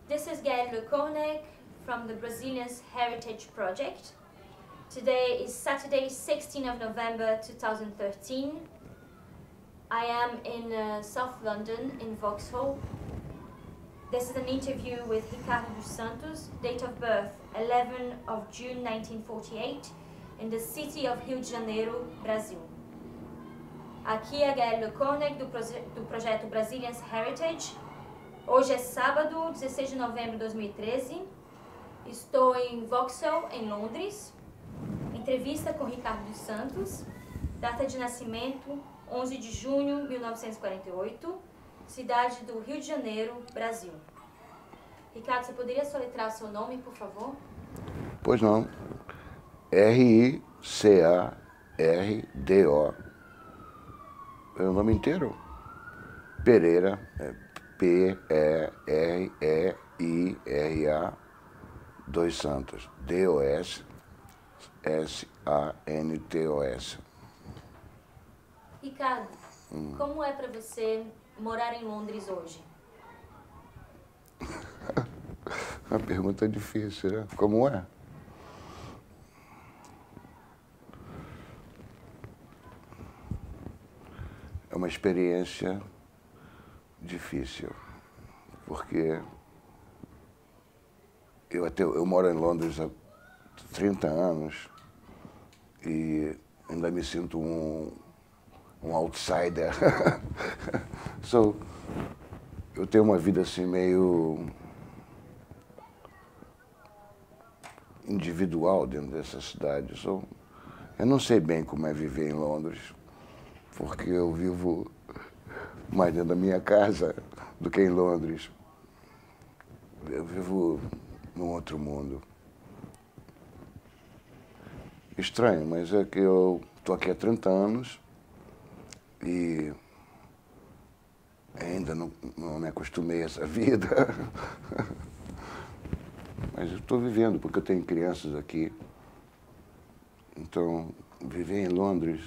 This is Gael Lecornec from the Brazilian Heritage Project. Today is Saturday, 16th of November 2013. I am in South London, in Vauxhall. This is an interview with Ricardo dos Santos, date of birth 11 of June 1948, in the city of Rio de Janeiro, Brasil. Aqui é Gael Lecornec do projeto Brazilian Heritage. Hoje é sábado, 16 de novembro de 2013. Estou em Vauxhall, em Londres. Entrevista com Ricardo dos Santos. Data de nascimento, 11 de junho de 1948. Cidade do Rio de Janeiro, Brasil. Ricardo, você poderia soletrar seu nome, por favor? Pois não. R-I-C-A-R-D-O. É o nome inteiro? Pereira, P-E-R-E-I-R-A, dos Santos, D-O-S-S-A-N-T-O-S. Ricardo, como é para você morar em Londres hoje? Uma pergunta difícil, né? Como é? É uma experiência difícil, porque eu moro em Londres há 30 anos e ainda me sinto um outsider. Eu tenho uma vida assim meio individual dentro dessa cidade. Eu não sei bem como é viver em Londres, porque eu vivo mais dentro da minha casa do que em Londres. Eu vivo num outro mundo. Estranho, mas é que eu estou aqui há 30 anos e ainda não me acostumei a essa vida. Mas eu estou vivendo, porque eu tenho crianças aqui. Então, viver em Londres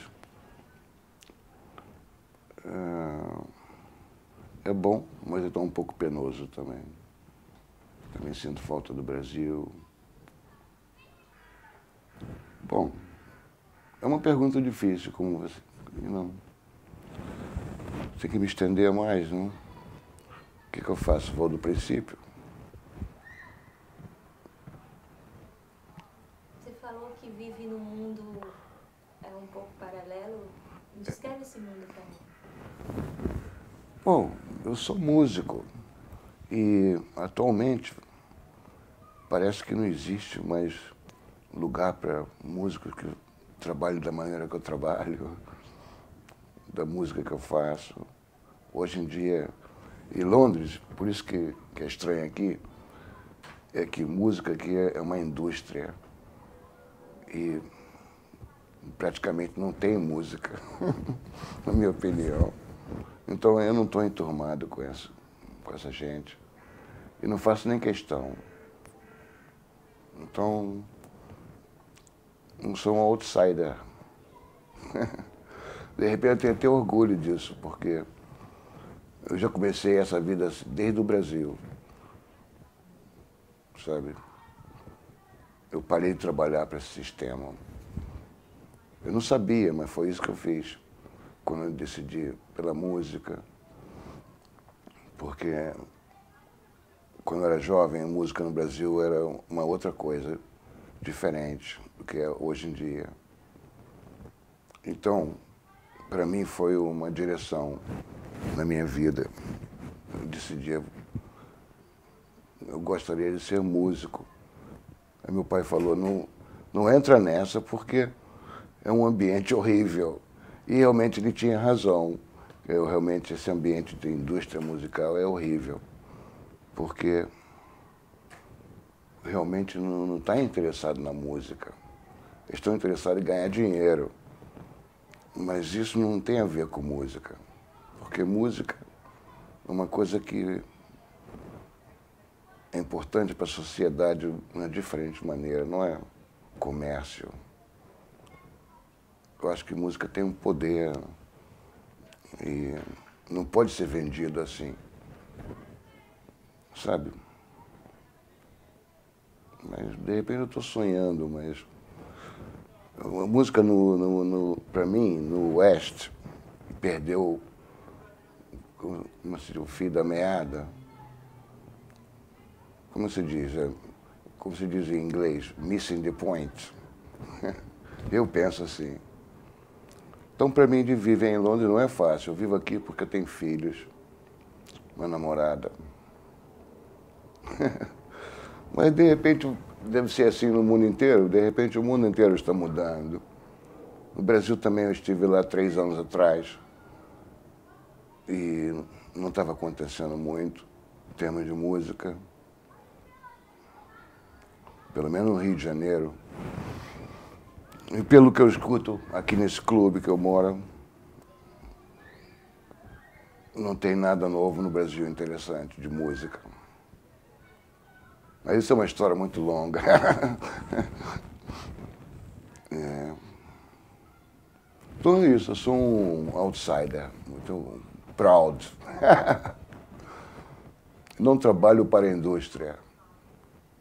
é bom, mas é um pouco penoso também. Também sinto falta do Brasil. Bom, é uma pergunta difícil, como você... Não. Tem que me estender mais, não? O que eu faço? Vou do princípio? Você falou que vive num mundo um pouco paralelo. Descreve esse mundo para mim. Bom, eu sou músico e atualmente parece que não existe mais lugar para músicos que trabalhem da maneira que eu trabalho, da música que eu faço. Hoje em dia, em Londres, por isso que é estranho aqui, é que música aqui é uma indústria e praticamente não tem música, na minha opinião. Então eu não estou enturmado com essa gente e não faço nem questão. Então, não sou um outsider. De repente eu tenho até orgulho disso, porque eu já comecei essa vida desde o Brasil, sabe? Eu parei de trabalhar para esse sistema. Eu não sabia, mas foi isso que eu fiz quando eu decidi pela música, porque quando eu era jovem, a música no Brasil era uma outra coisa, diferente do que é hoje em dia. Então, para mim foi uma direção na minha vida. Eu decidi, eu gostaria de ser músico. Aí meu pai falou, não entra nessa porque é um ambiente horrível. E realmente ele tinha razão. Realmente esse ambiente de indústria musical é horrível. Porque realmente não está interessado na música. Eles estão interessados em ganhar dinheiro. Mas isso não tem a ver com música. Porque música é uma coisa que é importante para a sociedade de uma diferente maneira, não é comércio. Eu acho que música tem um poder e não pode ser vendido assim, sabe? Mas, de repente, eu estou sonhando, mas... A música, para mim, no Oeste, perdeu o fio da meada. Como se diz? Como se diz em inglês? Missing the point. Eu penso assim. Então, para mim, de viver em Londres não é fácil. Eu vivo aqui porque eu tenho filhos, uma namorada. Mas, de repente, deve ser assim no mundo inteiro. De repente, o mundo inteiro está mudando. No Brasil também eu estive lá 3 anos atrás e não estava acontecendo muito em termos de música. Pelo menos no Rio de Janeiro. E pelo que eu escuto aqui nesse clube que eu moro, não tem nada novo no Brasil interessante de música. Mas isso é uma história muito longa. Então é isso, eu sou um outsider, muito proud. Não trabalho para a indústria,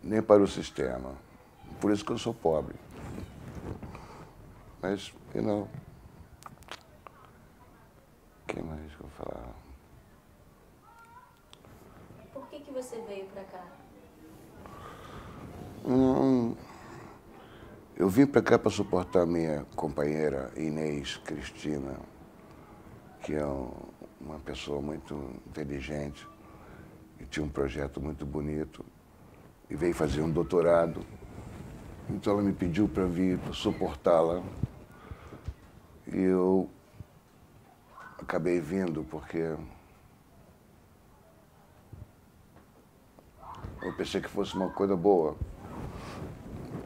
nem para o sistema. Por isso que eu sou pobre. Mas, o que mais que eu vou falar? Por que você veio para cá? Eu vim para cá para suportar minha companheira Inês Cristina, que é uma pessoa muito inteligente e tinha um projeto muito bonito e veio fazer um doutorado. Então ela me pediu para vir suportá-la e eu acabei vindo porque eu pensei que fosse uma coisa boa,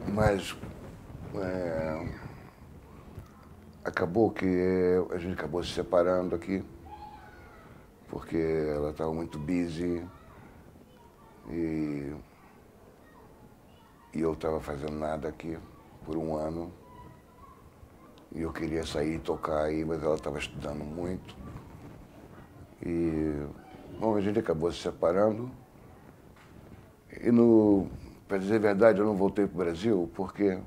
mas acabou que a gente acabou se separando aqui porque ela estava muito busy e eu estava fazendo nada aqui por 1 ano. E eu queria sair e tocar aí, mas ela estava estudando muito. E, bom, a gente acabou se separando. E, para dizer a verdade, eu não voltei para o Brasil porque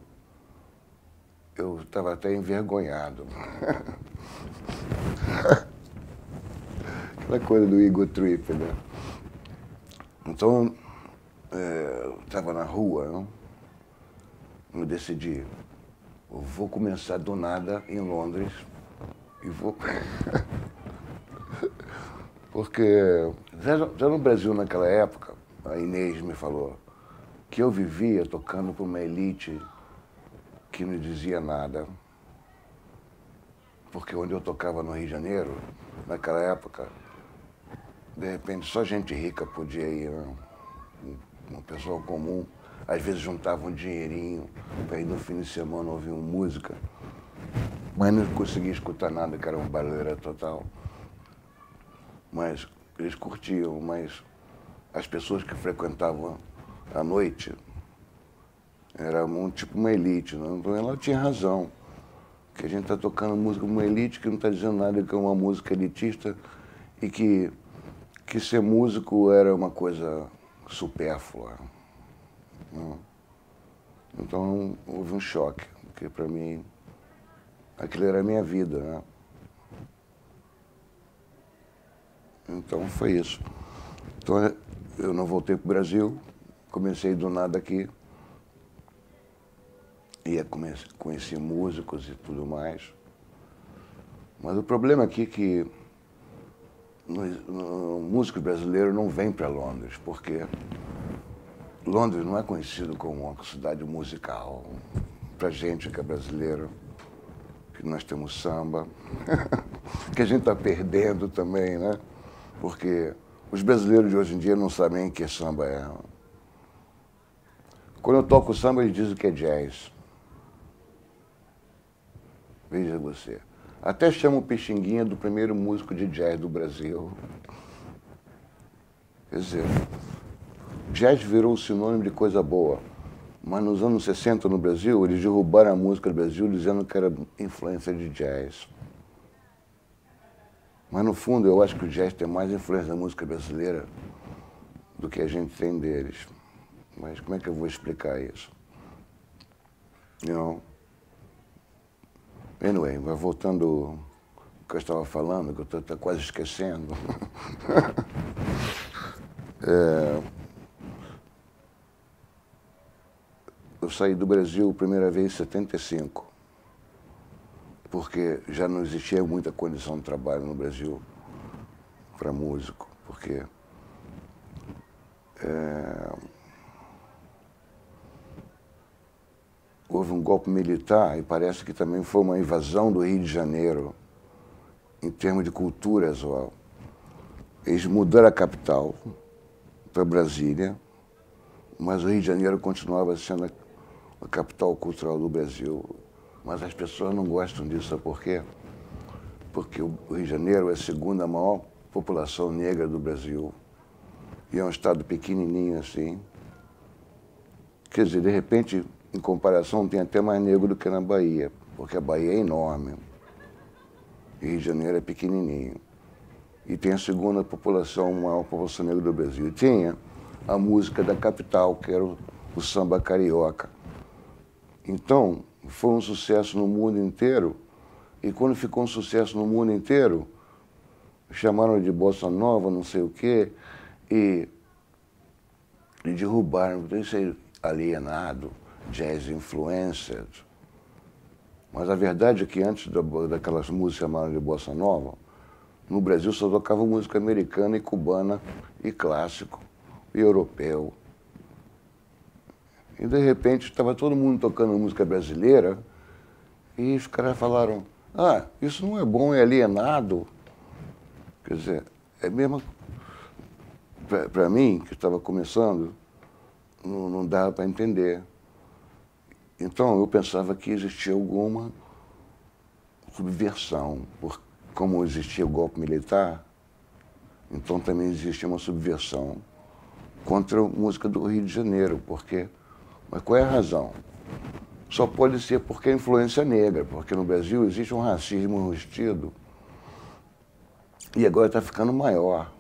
eu estava até envergonhado. Aquela coisa do ego trip, né? Então, eu estava na rua, não? Eu decidi, eu vou começar do nada em Londres e vou... Porque já no Brasil naquela época, a Inês me falou que eu vivia tocando para uma elite que não dizia nada. Porque onde eu tocava no Rio de Janeiro, naquela época, de repente só gente rica podia ir, né? Uma pessoa comum. Às vezes juntava um dinheirinho para ir no fim de semana ouvir uma música, mas não conseguia escutar nada, que era uma barulheira total. Mas eles curtiam, mas as pessoas que frequentavam à noite era tipo uma elite, né? Então ela tinha razão, que a gente está tocando música uma elite que não está dizendo nada, que é uma música elitista e que ser músico era uma coisa supérflua. Então houve um choque, porque para mim aquilo era a minha vida, né? Então foi isso. Então eu não voltei para o Brasil, comecei do nada aqui, conheci músicos e tudo mais. Mas o problema aqui é que músicos brasileiros não vêm para Londres, porque Londres não é conhecido como uma cidade musical. Pra gente que é brasileiro, que nós temos samba, que a gente está perdendo também, né? Porque os brasileiros de hoje em dia não sabem o que samba é. Quando eu toco samba, eles dizem que é jazz. Veja você. Até chamo o Pixinguinha do primeiro músico de jazz do Brasil. Quer dizer, jazz virou sinônimo de coisa boa, mas nos anos 60 no Brasil, eles derrubaram a música do Brasil dizendo que era influência de jazz. Mas no fundo eu acho que o jazz tem mais influência da música brasileira do que a gente tem deles. Mas como é que eu vou explicar isso? Não. Anyway, vai voltando ao que eu estava falando, que eu estou quase esquecendo. Eu saí do Brasil a primeira vez em 75, porque já não existia muita condição de trabalho no Brasil para músico, porque houve um golpe militar e parece que também foi uma invasão do Rio de Janeiro em termos de cultura, Zoal. Eles mudaram a capital para Brasília, mas o Rio de Janeiro continuava sendo a capital cultural do Brasil. Mas as pessoas não gostam disso, sabe por quê? Porque o Rio de Janeiro é a segunda maior população negra do Brasil. E é um estado pequenininho assim. Quer dizer, de repente, em comparação, tem até mais negro do que na Bahia, porque a Bahia é enorme. E o Rio de Janeiro é pequenininho. E tem a segunda maior população negra do Brasil. E tinha a música da capital, que era o samba carioca. Então, foi um sucesso no mundo inteiro, e quando ficou um sucesso no mundo inteiro, chamaram de bossa nova, não sei o quê, e derrubaram, isso é alienado, jazz influenced. Mas a verdade é que antes daquelas músicas chamadas de bossa nova, no Brasil só tocava música americana e cubana, e clássico, e europeu. E, de repente, estava todo mundo tocando música brasileira e os caras falaram, isso não é bom, é alienado. Quer dizer, é mesmo... Para mim, que estava começando, não dava para entender. Então, eu pensava que existia alguma subversão. Como existia o golpe militar, então também existia uma subversão contra a música do Rio de Janeiro, porque... Mas qual é a razão? Só pode ser porque é influência negra, porque no Brasil existe um racismo enrustido e agora está ficando maior.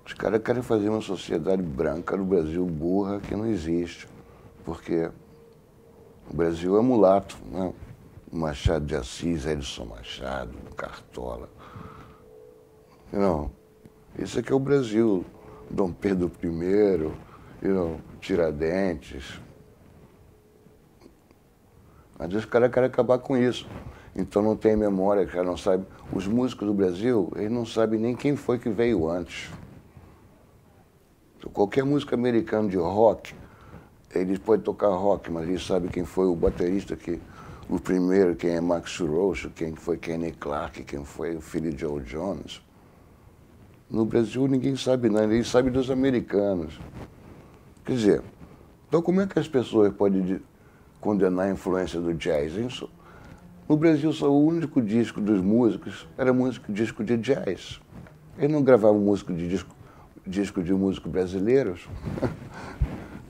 Os caras querem fazer uma sociedade branca no Brasil burra que não existe, porque o Brasil é mulato, né? Machado de Assis, Edson Machado, Cartola. Não, esse aqui é o Brasil, Dom Pedro I, Tiradentes. Mas os caras querem acabar com isso. Então não tem memória, cara não sabe. Os músicos do Brasil, eles não sabem nem quem foi que veio antes. Então, qualquer música americana de rock, eles podem tocar rock, mas eles sabem quem foi o baterista, o primeiro, quem é Max Roach, quem foi Kenny Clarke, quem foi o filho de Joe Jones. No Brasil ninguém sabe nada, ninguém sabe dos americanos. Quer dizer, então como é que as pessoas podem condenar a influência do jazz? No Brasil, só o único disco dos músicos era disco de jazz. Eles não gravavam disco de músicos brasileiros.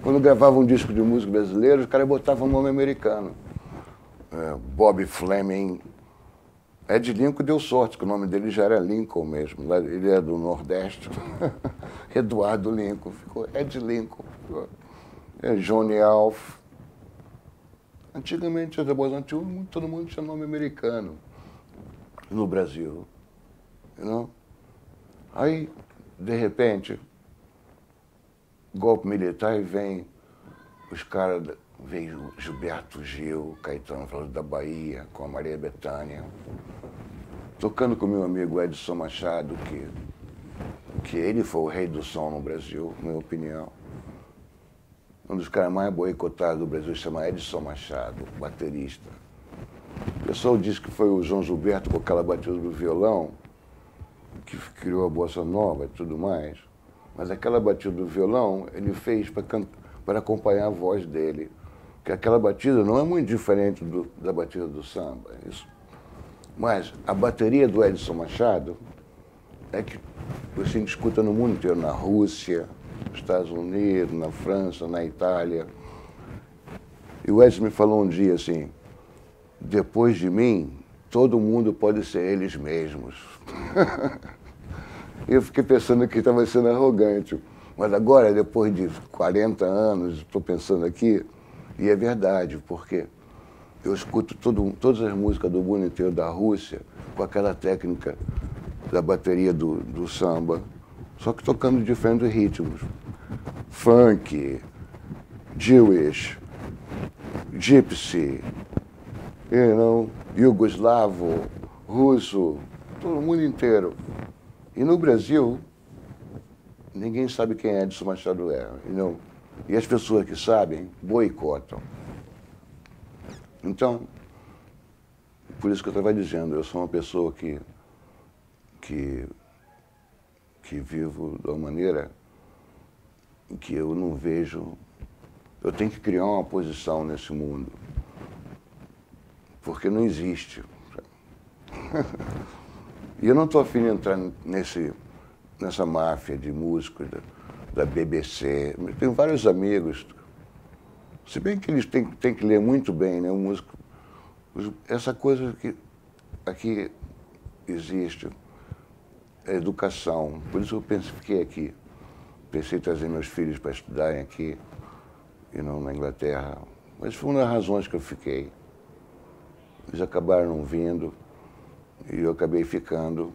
Quando gravavam um disco de músicos brasileiros, os caras botavam o nome americano. Bob Fleming. Ed Lincoln deu sorte, que o nome dele já era Lincoln mesmo. Ele é do Nordeste. Eduardo Lincoln. Ficou Ed Lincoln. Johnny Alf. Antigamente, todo mundo tinha nome americano no Brasil. Não? Aí, de repente, golpe militar e vem os caras, veio Gilberto Gil, Caetano Veloso da Bahia, com a Maria Bethânia, tocando com meu amigo Edson Machado, que ele foi o rei do som no Brasil, na minha opinião. Um dos caras mais boicotados do Brasil chama Edson Machado, baterista. O pessoal diz que foi o João Gilberto com aquela batida do violão, que criou a bossa nova e tudo mais. Mas aquela batida do violão ele fez para acompanhar a voz dele. Porque aquela batida não é muito diferente da batida do samba. Isso. Mas a bateria do Edson Machado é que você escuta no mundo inteiro, na Rússia, nos Estados Unidos, na França, na Itália. E o Edson me falou um dia assim, depois de mim, todo mundo pode ser eles mesmos. Eu fiquei pensando que estava sendo arrogante, Mas agora, depois de 40 anos, estou pensando aqui, e é verdade, porque eu escuto todas as músicas do mundo inteiro da Rússia com aquela técnica da bateria do samba, só que tocando diferentes ritmos. Funk, Jewish, Gypsy, Yugoslavo, russo, todo mundo inteiro. E no Brasil, ninguém sabe quem Edson Machado é. E as pessoas que sabem, boicotam. Então, por isso que eu estava dizendo, eu sou uma pessoa que vivo de uma maneira que eu não vejo. Eu tenho que criar uma posição nesse mundo, porque não existe. E eu não estou afim de entrar nessa máfia de músicos da BBC. Eu tenho vários amigos, se bem que eles têm que ler muito bem, né? O músico, essa coisa que aqui existe, é educação. Por isso eu fiquei aqui. Pensei em trazer meus filhos para estudarem aqui e não na Inglaterra. Mas foi uma das razões que eu fiquei. Eles acabaram não vindo e eu acabei ficando.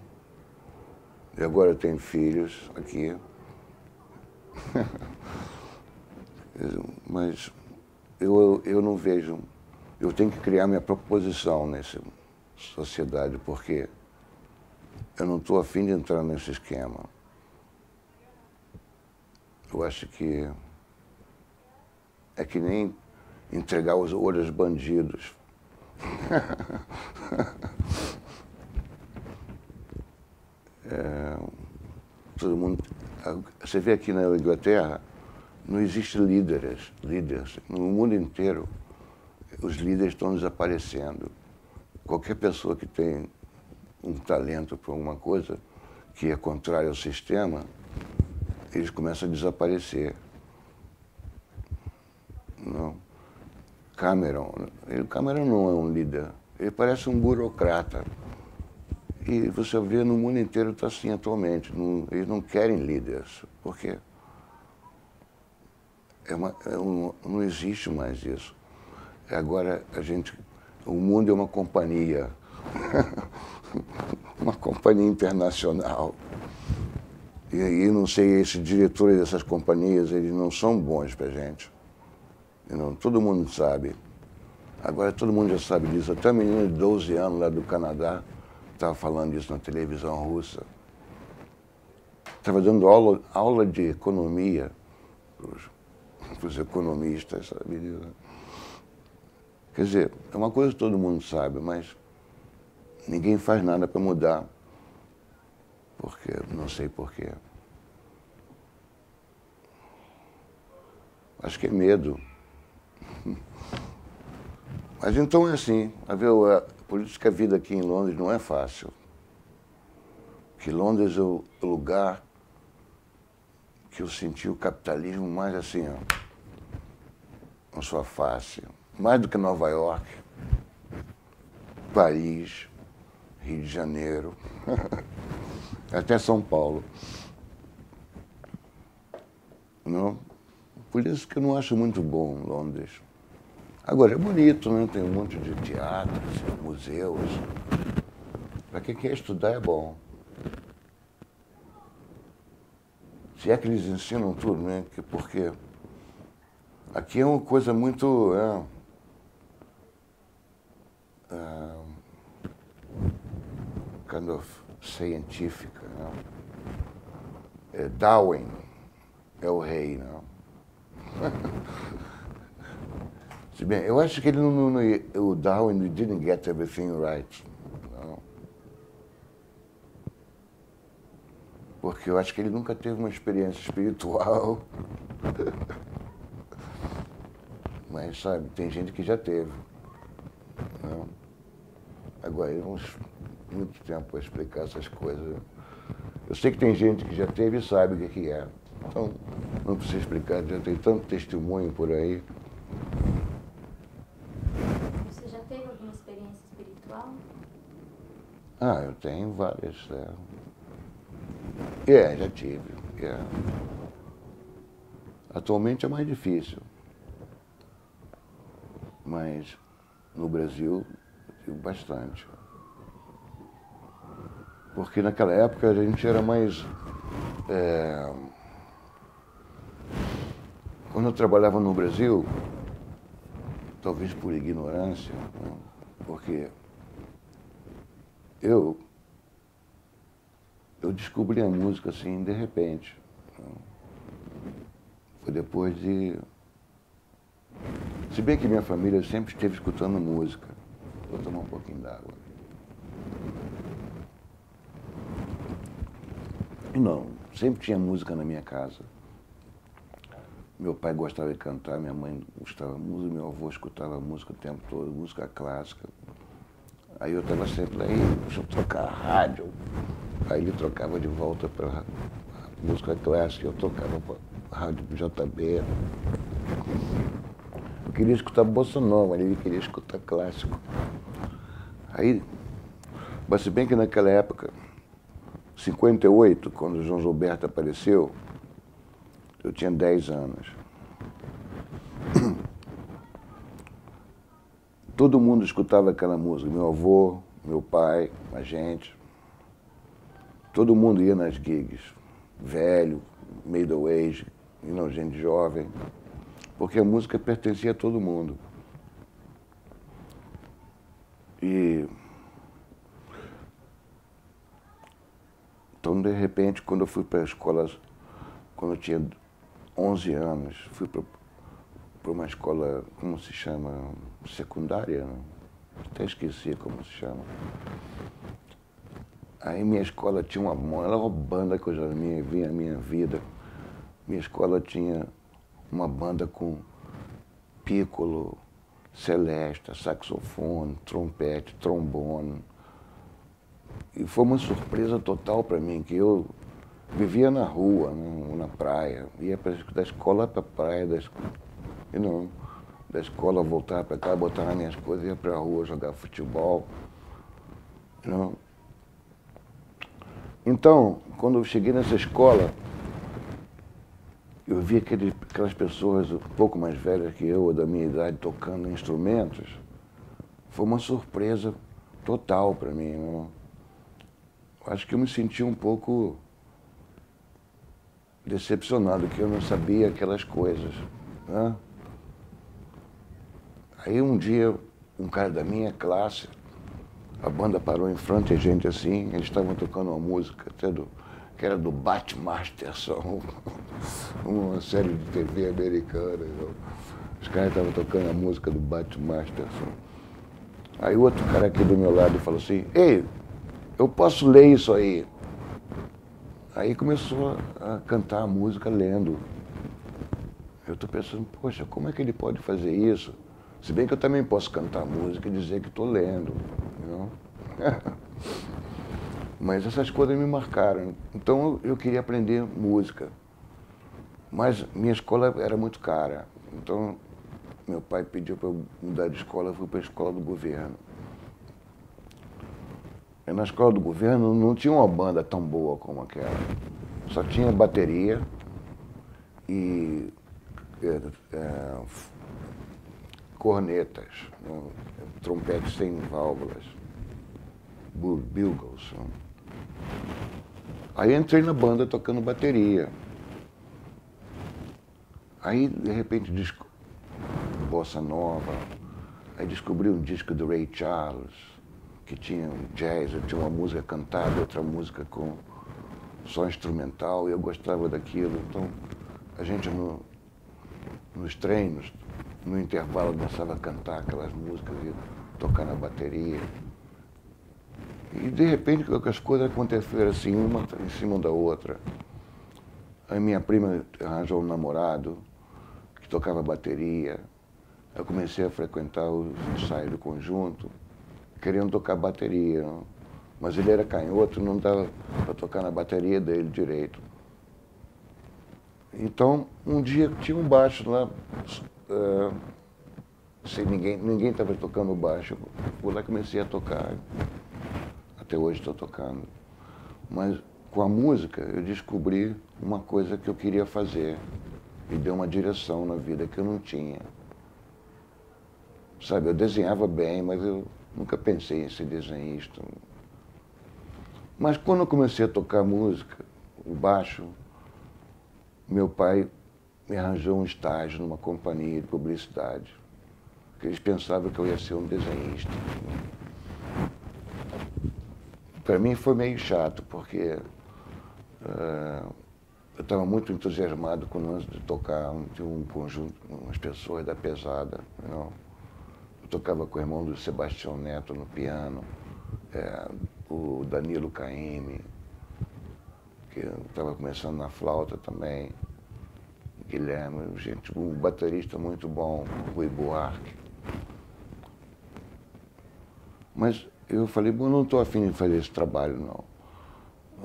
E agora eu tenho filhos aqui. Mas eu não vejo. Eu tenho que criar minha própria posição nessa sociedade, porque eu não estou afim de entrar nesse esquema. Eu acho que é que nem entregar os olhos aos bandidos. Todo mundo. Você vê aqui na Inglaterra, não existe líderes. No mundo inteiro, os líderes estão desaparecendo. Qualquer pessoa que tem um talento para alguma coisa que é contrário ao sistema, eles começam a desaparecer. Não. Cameron não é um líder, ele parece um burocrata. E você vê no mundo inteiro está assim atualmente. Eles não querem líderes, porque não existe mais isso. Agora o mundo é uma companhia, uma companhia internacional. E não sei, esses diretores dessas companhias, eles não são bons para a gente. Todo mundo sabe. Agora todo mundo já sabe disso. Até a menina de 12 anos lá do Canadá estava falando disso na televisão russa. Estava dando aula de economia para os economistas, sabe? Quer dizer, é uma coisa que todo mundo sabe, mas ninguém faz nada para mudar. Porque não sei porquê. Acho que é medo. Mas então é assim, por isso que a vida aqui em Londres não é fácil. Que Londres é o lugar que eu senti o capitalismo mais assim, ó, na sua face. Mais do que Nova York, Paris, Rio de Janeiro, até São Paulo. Não? Por isso que eu não acho muito bom Londres. Agora, é bonito, né? Tem um monte de teatros, museus. Para quem quer estudar é bom. Se é que eles ensinam tudo, né? Porque aqui é uma coisa muito kind of científica, né? Darwin é o rei, não? Se bem, eu acho que o Darwin didn't get everything right, não? Porque eu acho que ele nunca teve uma experiência espiritual. Mas, sabe, tem gente que já teve. Não? Agora, eu não muito tempo para explicar essas coisas. Eu sei que tem gente que já teve e sabe o que é. Então, não precisa explicar, já tem tanto testemunho por aí. Você já teve alguma experiência espiritual? Eu tenho várias. Já tive. Atualmente é mais difícil, mas no Brasil eu tive bastante. Porque naquela época a gente era mais... Quando eu trabalhava no Brasil, talvez por ignorância, né? Porque eu descobri a música assim de repente. Foi depois de... Se bem que minha família sempre esteve escutando música. Vou tomar um pouquinho d'água. Não, sempre tinha música na minha casa. Meu pai gostava de cantar, minha mãe gostava de música, meu avô escutava música o tempo todo, música clássica. Aí eu estava sempre lá, deixa eu trocar a rádio. Aí ele trocava de volta para música clássica, eu tocava para a rádio JB. Eu queria escutar bossa nova, ele queria escutar clássico. Aí, mas se bem que naquela época, 58, quando o João Gilberto apareceu, eu tinha 10 anos. Todo mundo escutava aquela música, meu avô, meu pai, a gente. Todo mundo ia nas gigs, velho, middle age, e não gente jovem, porque a música pertencia a todo mundo. E então, de repente, quando eu fui para a escola, quando eu tinha 11 anos, fui para uma escola, como se chama, secundária, né? Até esqueci como se chama. Aí minha escola tinha era uma banda que eu já vi na minha vida. Minha escola tinha uma banda com piccolo, celesta, saxofone, trompete, trombone. E foi uma surpresa total para mim, que eu vivia na rua, na praia, ia da escola para a praia, da escola voltar para cá, botar nas minhas coisas, ia para a rua jogar futebol. Não. Então, quando eu cheguei nessa escola, eu vi aquelas pessoas um pouco mais velhas que eu, da minha idade, tocando instrumentos. Foi uma surpresa total para mim. Não? Acho que eu me senti um pouco decepcionado, que eu não sabia aquelas coisas. Né? Aí um dia, um cara da minha classe, a banda parou em frente a gente assim, eles estavam tocando uma música que era do Bat Masterson, uma série de TV americana. Então, os caras estavam tocando a música do Bat Masterson. Aí outro cara aqui do meu lado falou assim, ei, eu posso ler isso aí? Aí começou a cantar a música lendo. Eu estou pensando, poxa, como é que ele pode fazer isso? Se bem que eu também posso cantar a música e dizer que estou lendo. Não? Mas essas coisas me marcaram. Então eu queria aprender música. Mas minha escola era muito cara. Então meu pai pediu para eu mudar de escola, eu fui para a escola do governo. E na escola do governo não tinha uma banda tão boa como aquela. Só tinha bateria e cornetas, né? Trompetes sem válvulas, bugles. Né? Aí entrei na banda tocando bateria. Aí, de repente, bossa nova. Aí descobri um disco do Ray Charles, que tinha jazz, tinha uma música cantada, outra música com só instrumental, e eu gostava daquilo. Então, a gente nos treinos, no intervalo, começava a cantar aquelas músicas e tocar na bateria. E, de repente, as coisas aconteceram assim, uma em cima da outra. Aí minha prima arranjou um namorado que tocava bateria. Eu comecei a frequentar os ensaios do conjunto, querendo tocar bateria. Não? Mas ele era canhoto, não dava para tocar na bateria dele direito. Então, um dia tinha um baixo lá, sem ninguém estava tocando baixo. Eu fui lá e comecei a tocar. Até hoje estou tocando. Mas com a música eu descobri uma coisa que eu queria fazer. me deu uma direção na vida que eu não tinha. Sabe, eu desenhava bem, mas eu nunca pensei em ser desenhista. Mas quando eu comecei a tocar música, o baixo, meu pai me arranjou um estágio numa companhia de publicidade, porque eles pensavam que eu ia ser um desenhista. Para mim foi meio chato, porque eu estava muito entusiasmado com o lance de tocar, tinha um conjunto, umas pessoas da pesada. Eu tocava com o irmão do Sebastião Neto no piano, o Danilo Caymmi, que estava começando na flauta também, Guilherme, gente, um baterista muito bom, Rui Buarque. Mas eu falei, bom, não estou afim de fazer esse trabalho, não.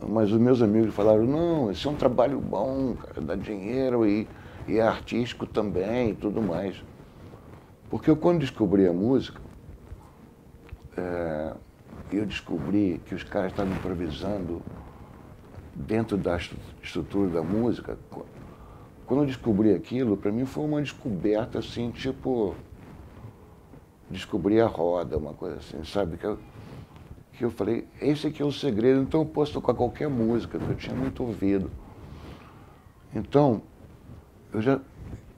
Mas os meus amigos falaram, não, esse é um trabalho bom, cara, dá dinheiro e é artístico também e tudo mais. Porque eu, quando descobri a música, eu descobri que os caras estavam improvisando dentro da estrutura da música. Quando eu descobri aquilo, para mim foi uma descoberta, assim, tipo, descobrir a roda, uma coisa assim, sabe? Que eu falei, esse aqui é o segredo, então eu posso tocar qualquer música, que eu tinha muito ouvido. Então,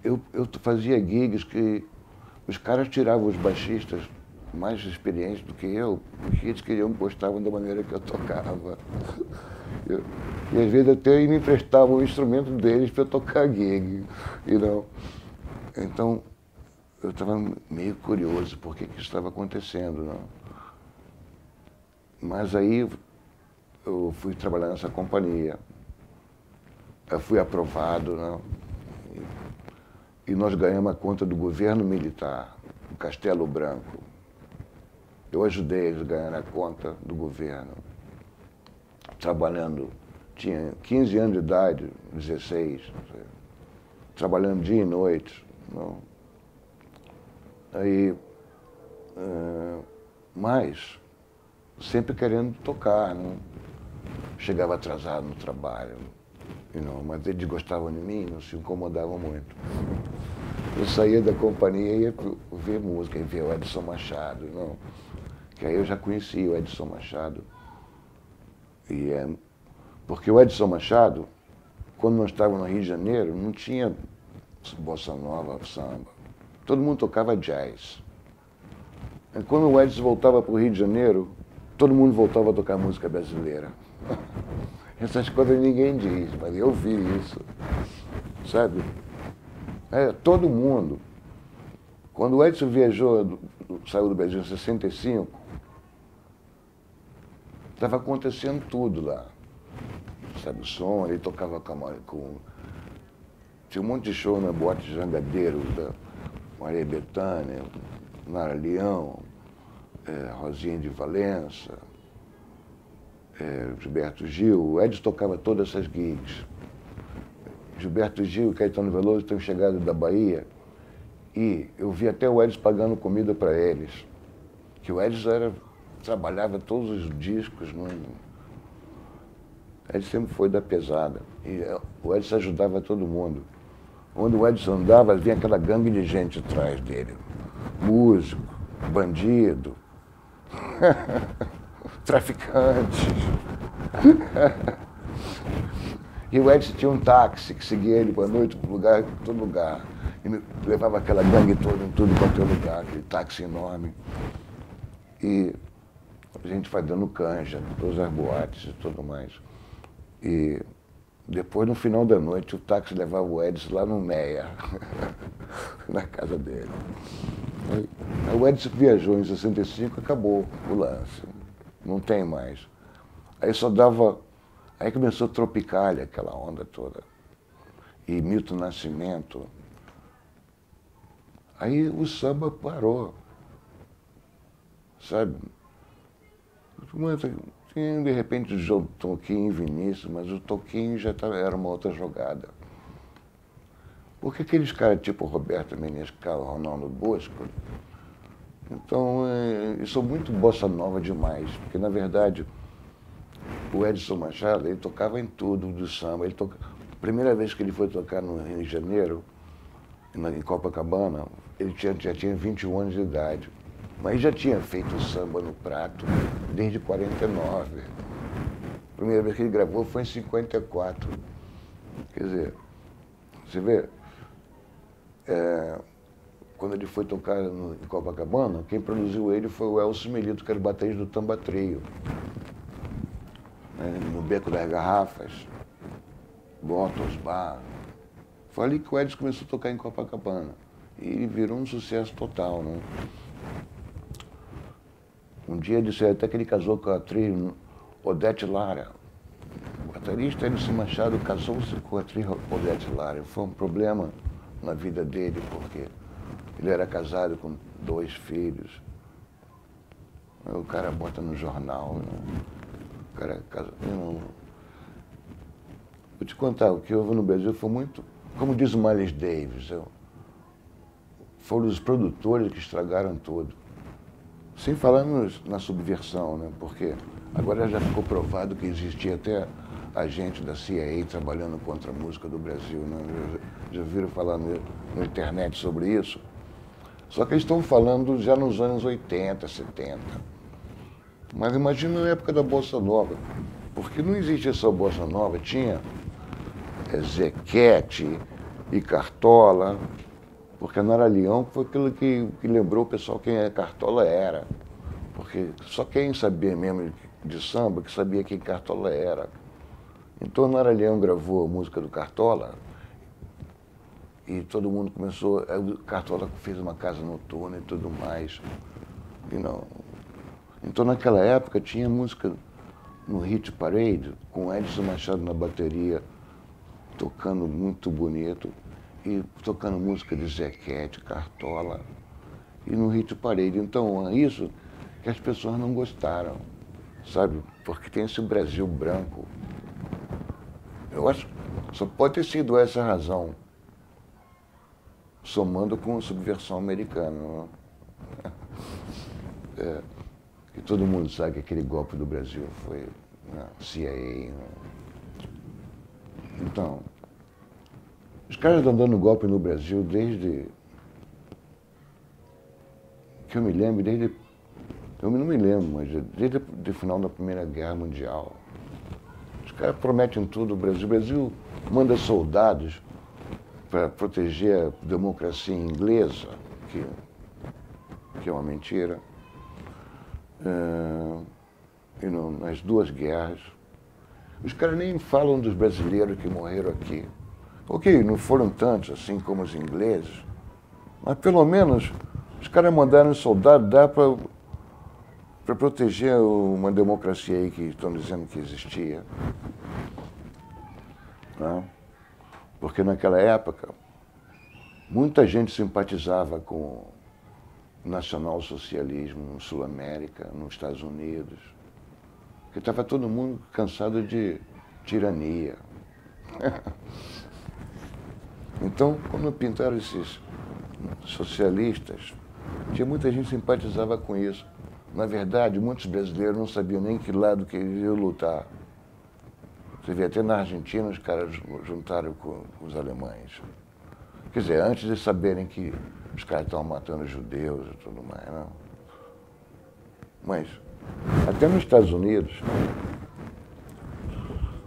eu fazia gigs que os caras tiravam os baixistas mais experientes do que eu, porque eles gostavam da maneira que eu tocava. E às vezes até me emprestavam o instrumento deles para tocar gig. Então, eu estava meio curioso por que isso estava acontecendo. Não? Mas aí eu fui trabalhar nessa companhia. Eu fui aprovado, não? E nós ganhamos a conta do governo militar, o Castelo Branco. Eu ajudei eles a ganhar a conta do governo, trabalhando, tinha 15 anos de idade, 16, trabalhando dia e noite. Não? Aí, mas sempre querendo tocar, não? Chegava atrasado no trabalho. Mas eles gostavam de mim, não se incomodavam muito. Eu saía da companhia e ia ver música, ia ver o Edson Machado, não? Que aí eu já conhecia o Edson Machado. Porque o Edson Machado, quando nós estávamos no Rio de Janeiro, não tinha bossa nova, samba. Todo mundo tocava jazz. E quando o Edson voltava para o Rio de Janeiro, todo mundo voltava a tocar música brasileira. Essas coisas ninguém diz, mas eu vi isso, sabe? Todo mundo. Quando o Edson viajou, saiu do Brasil em 65, estava acontecendo tudo lá. Sabe, o som, ele tocava com... Tinha um monte de show na Boate de Jangadeiro, da Maria Bethânia, Nara Leão, Rosinha de Valença, Gilberto Gil. O Edson tocava todas essas gigs. Gilberto Gil e Caetano Veloso tinham chegado da Bahia e eu vi até o Edson pagando comida para eles. Que o Edson trabalhava todos os discos. Não? Edson sempre foi da pesada. E o Edson ajudava todo mundo. Onde o Edson andava, vinha aquela gangue de gente atrás dele. Músico, bandido, traficantes. E o Edson tinha um táxi que seguia ele para a noite, para todo lugar. E levava aquela gangue toda em tudo quanto é lugar, aquele táxi enorme. E a gente vai dando canja, todas as boates e tudo mais. E depois, no final da noite, o táxi levava o Edson lá no Meia, na casa dele. Aí o Edson viajou em 65 e acabou o lance. Não tem mais. Aí só dava... Aí começou Tropicália, aquela onda toda. E Milton Nascimento. Aí o samba parou. Sabe? Tinha, de repente, o Toquinho e Vinícius, mas o Toquinho já era uma outra jogada. Porque aqueles caras tipo Roberto Menescal, Ronaldo Bosco, então, eu sou muito bossa nova demais, porque, na verdade, o Edson Machado, ele tocava em tudo do samba. primeira vez que ele foi tocar no Rio de Janeiro, em Copacabana, ele já tinha 21 anos de idade. Mas já tinha feito samba no prato desde 49. A primeira vez que ele gravou foi em 54. Quer dizer, você vê, quando ele foi tocar em Copacabana, quem produziu ele foi o Elcio Melito, que era o baterista do Tamba Trio. No Beco das Garrafas, Bottles Bar. Foi ali que o Edson começou a tocar em Copacabana. E ele virou um sucesso total, né? Um dia disse até que ele casou com a atriz Odete Lara. O baterista Edson Machado casou-se com a atriz Odete Lara. Foi um problema na vida dele, porque ele era casado com 2 filhos. Aí o cara bota no jornal, né? O cara casa. Vou te contar, o que houve no Brasil foi muito, como diz o Miles Davis, foram os produtores que estragaram tudo. Sem falar na subversão, né? Porque agora já ficou provado que existia até agente da CIA trabalhando contra a música do Brasil, né? Já viram falar na internet sobre isso? Só que eles estão falando já nos anos 80, 70. Mas imagina na época da Bossa Nova, porque não existia só Bossa Nova, tinha Zequete e Cartola, porque a Nara Leão foi aquilo que lembrou o pessoal quem a Cartola era. Porque só quem sabia mesmo de samba que sabia quem Cartola era. Então a Nara Leão gravou a música do Cartola e todo mundo começou. O Cartola fez uma casa noturna e tudo mais. E não. Então naquela época tinha música no Hit Parade, com Edson Machado na bateria, tocando muito bonito. E tocando música de Zequete, Cartola, e no Hit Parade. Então, é isso que as pessoas não gostaram, sabe? Porque tem esse Brasil branco. Eu acho que só pode ter sido essa a razão, somando com a subversão americana. Né? Que todo mundo sabe que aquele golpe do Brasil foi na CIA. Né? Então, os caras estão dando golpe no Brasil desde que eu me lembro, eu não me lembro, mas desde o final da Primeira Guerra Mundial. Os caras prometem tudo. O Brasil manda soldados para proteger a democracia inglesa, que é uma mentira, nas 2 guerras. Os caras nem falam dos brasileiros que morreram aqui. Ok, não foram tantos assim como os ingleses, mas pelo menos os caras mandaram soldados dar para proteger uma democracia aí que estão dizendo que existia. Né? Porque naquela época, muita gente simpatizava com o nacionalsocialismo no Sul-América, nos Estados Unidos, porque estava todo mundo cansado de tirania. Então, quando pintaram esses socialistas, tinha muita gente que simpatizava com isso. Na verdade, muitos brasileiros não sabiam nem que lado que eles iam lutar. Você vê, até na Argentina os caras juntaram com os alemães. Quer dizer, antes de saberem que os caras estavam matando judeus e tudo mais, não. Mas, até nos Estados Unidos,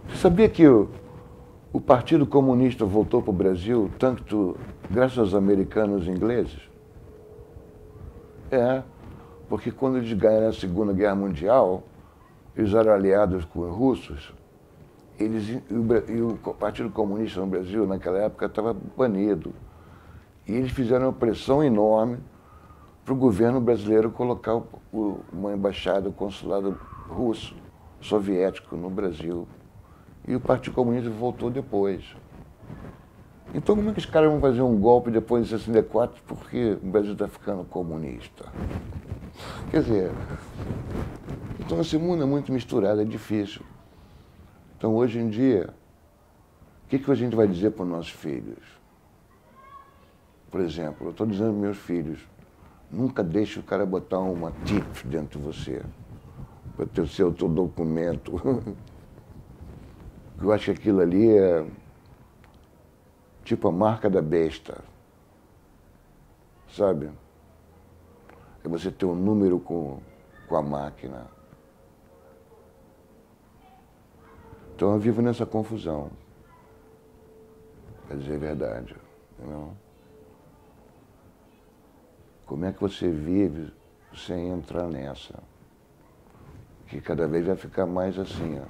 você sabia que o Partido Comunista voltou para o Brasil, tanto graças aos americanos e ingleses? Porque quando eles ganharam a Segunda Guerra Mundial, eles eram aliados com os russos, e o Partido Comunista no Brasil, naquela época, estava banido. E eles fizeram uma pressão enorme para o governo brasileiro colocar uma embaixada, um consulado russo, soviético no Brasil. E o Partido Comunista voltou depois. Então como é que os caras vão fazer um golpe depois de 64 porque o Brasil está ficando comunista? Quer dizer, então esse mundo é muito misturado, é difícil. Então hoje em dia, o que a gente vai dizer para os nossos filhos? Por exemplo, eu estou dizendo aos meus filhos, nunca deixe o cara botar uma TIP dentro de você, para ter o seu documento. Eu acho que aquilo ali tipo a marca da besta, sabe? É você ter um número com a máquina. Então eu vivo nessa confusão, para dizer a verdade. Não? Como é que você vive sem entrar nessa? Que cada vez vai ficar mais assim, ó.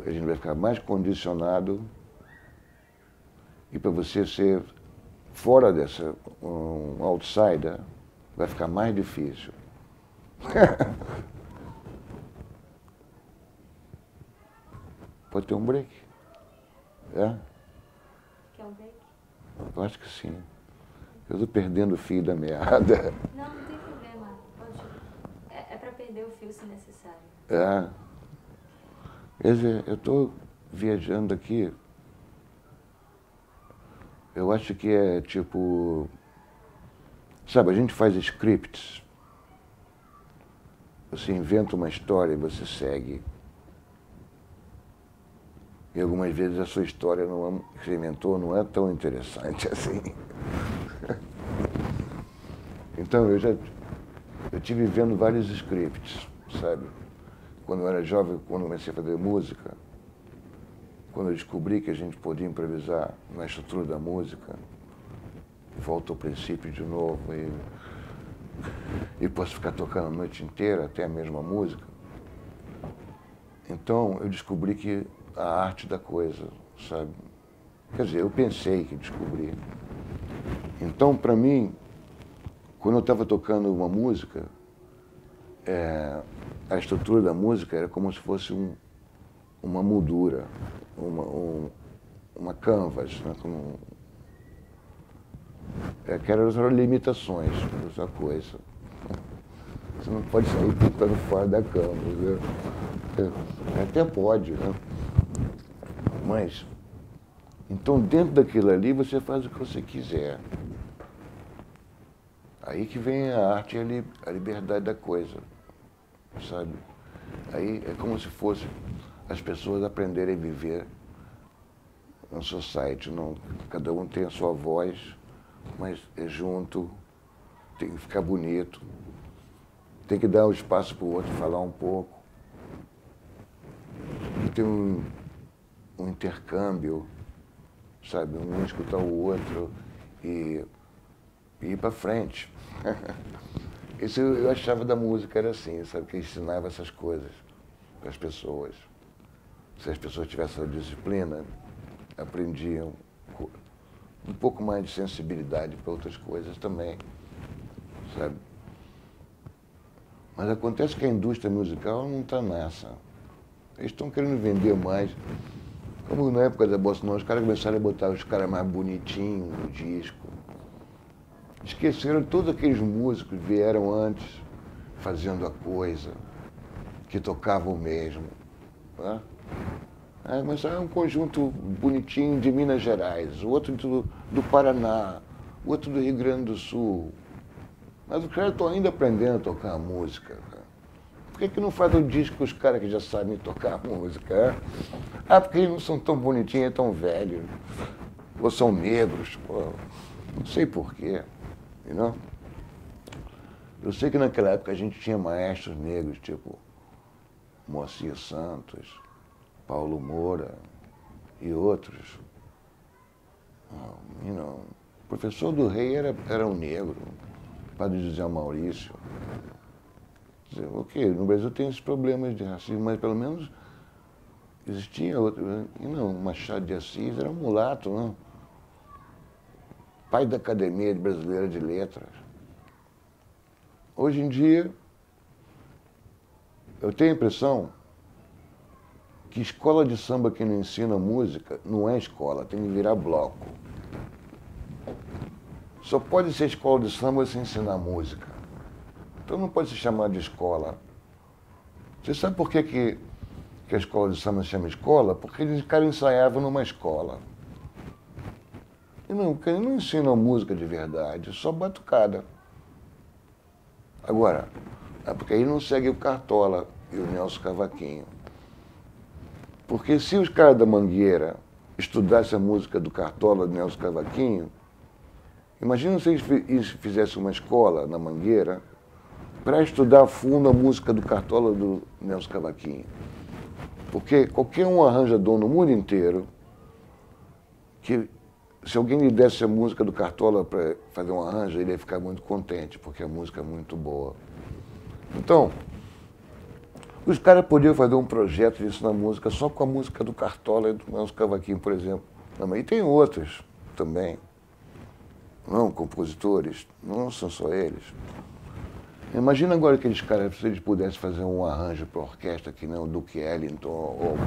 A gente vai ficar mais condicionado e para você ser fora dessa, um outsider, vai ficar mais difícil. Pode ter um break? É? Quer um break? Eu acho que sim. Eu estou perdendo o fio da meada. Não, não tem problema. Pode. É para perder o fio se necessário. É. Quer dizer, eu estou viajando aqui. Eu acho que é tipo... Sabe, a gente faz scripts. Você inventa uma história e você segue. E algumas vezes a sua história que você inventou não é tão interessante assim. Então eu tive vendo vários scripts, sabe? Quando eu era jovem, quando comecei a fazer música, quando eu descobri que a gente podia improvisar na estrutura da música, volto ao princípio de novo e posso ficar tocando a noite inteira, até a mesma música. Então eu descobri que a arte da coisa, sabe? Quer dizer, eu pensei que descobri. Então, para mim, quando eu estava tocando uma música, a estrutura da música era como se fosse uma moldura, uma canvas, né? Que eram as limitações dessa coisa. Você não pode sair pintando fora da canvas, né? Até pode, né? Mas, então dentro daquilo ali você faz o que você quiser. Aí que vem a arte e a liberdade da coisa, sabe? Aí é como se fosse as pessoas aprenderem a viver no society, não, cada um tem a sua voz, mas é junto, tem que ficar bonito, tem que dar um espaço para o outro falar um pouco. E tem um intercâmbio, sabe? Um escutar o outro e ir para frente. Isso eu achava da música, era assim, sabe? Que ensinava essas coisas para as pessoas. Se as pessoas tivessem essa disciplina, aprendiam um pouco mais de sensibilidade para outras coisas também, sabe? Mas acontece que a indústria musical não está nessa. Eles estão querendo vender mais. Como na época da Bossa Nova, os caras começaram a botar os caras mais bonitinhos no disco. Esqueceram todos aqueles músicos que vieram antes, fazendo a coisa, que tocavam mesmo. Né? Mas é um conjunto bonitinho de Minas Gerais, o outro do Paraná, o outro do Rio Grande do Sul. Mas os caras estão ainda aprendendo a tocar a música. Cara. Por que não faz um disco com os caras que já sabem tocar a música? Porque eles não são tão bonitinhos, tão velhos. Ou são negros. Pô, não sei porquê. Não? Eu sei que naquela época a gente tinha maestros negros, tipo Moacir Santos, Paulo Moura e outros. O professor do Rei era um negro, Padre José Maurício. Quer dizer, ok, no Brasil tem esses problemas de racismo, mas pelo menos existia outro. Não, Machado de Assis era um mulato, não? Pai da Academia Brasileira de Letras. Hoje em dia, eu tenho a impressão que escola de samba que não ensina música não é escola, tem que virar bloco. Só pode ser escola de samba se ensinar música. Então não pode se chamar de escola. Você sabe por que a escola de samba se chama escola? Porque eles caras ensaiavam numa escola. E porque eles não ensinam música de verdade, só batucada. Agora, porque aí não segue o Cartola e o Nelson Cavaquinho. Porque se os caras da Mangueira estudasse a música do Cartola, do Nelson Cavaquinho, imagina se eles fizessem uma escola na Mangueira para estudar a fundo a música do Cartola do Nelson Cavaquinho. Porque qualquer um arranjador no mundo inteiro, que se alguém lhe desse a música do Cartola para fazer um arranjo, ele ia ficar muito contente, porque a música é muito boa. Então, os caras podiam fazer um projeto de ensinar música só com a música do Cartola e do Nelson Cavaquinho, por exemplo. E tem outros também. Não, compositores, não são só eles. Imagina agora aqueles caras, se eles pudessem fazer um arranjo para orquestra, que nem o Duke Ellington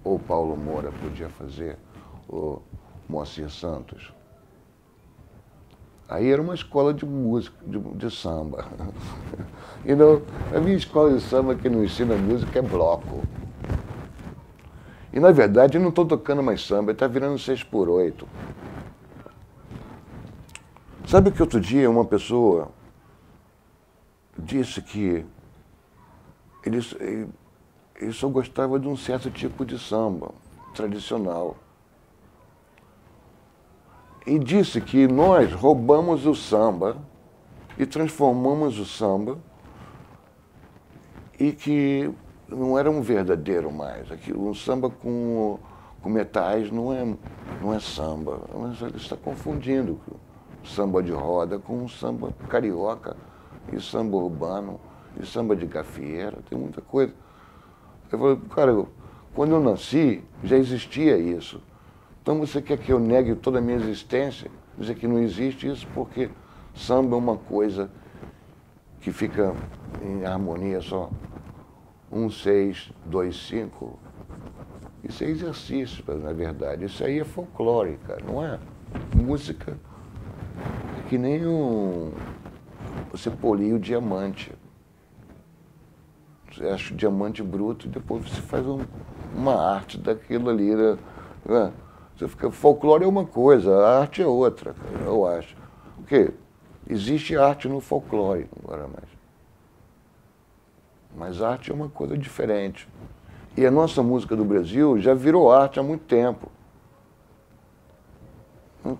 ou Paulo Moura podia fazer, ou Moacir Santos. Aí era uma escola de música, de samba. E não, a minha escola de samba que não ensina música é bloco. E, na verdade, eu não estou tocando mais samba, está virando 6x8. Sabe que outro dia uma pessoa disse que ele só gostava de um certo tipo de samba, tradicional. E disse que nós roubamos o samba e transformamos o samba e que não era um verdadeiro mais. Um samba com metais não é samba. Mas ele está confundindo o samba de roda com o samba carioca e samba urbano e samba de gafieira. Tem muita coisa. Eu falei, cara, quando eu nasci, já existia isso. Então você quer que eu negue toda a minha existência? Dizer que não existe isso porque samba é uma coisa que fica em harmonia só. 1, 6, 2, 5. Isso é exercício, na verdade. Isso aí é folclore, cara, não é? Música é que nem você polir o diamante. Você acha o diamante bruto e depois você faz uma arte daquilo ali, né? Você fica, folclore é uma coisa, a arte é outra, eu acho. Porque existe arte no folclore, agora mais. Mas arte é uma coisa diferente. E a nossa música do Brasil já virou arte há muito tempo.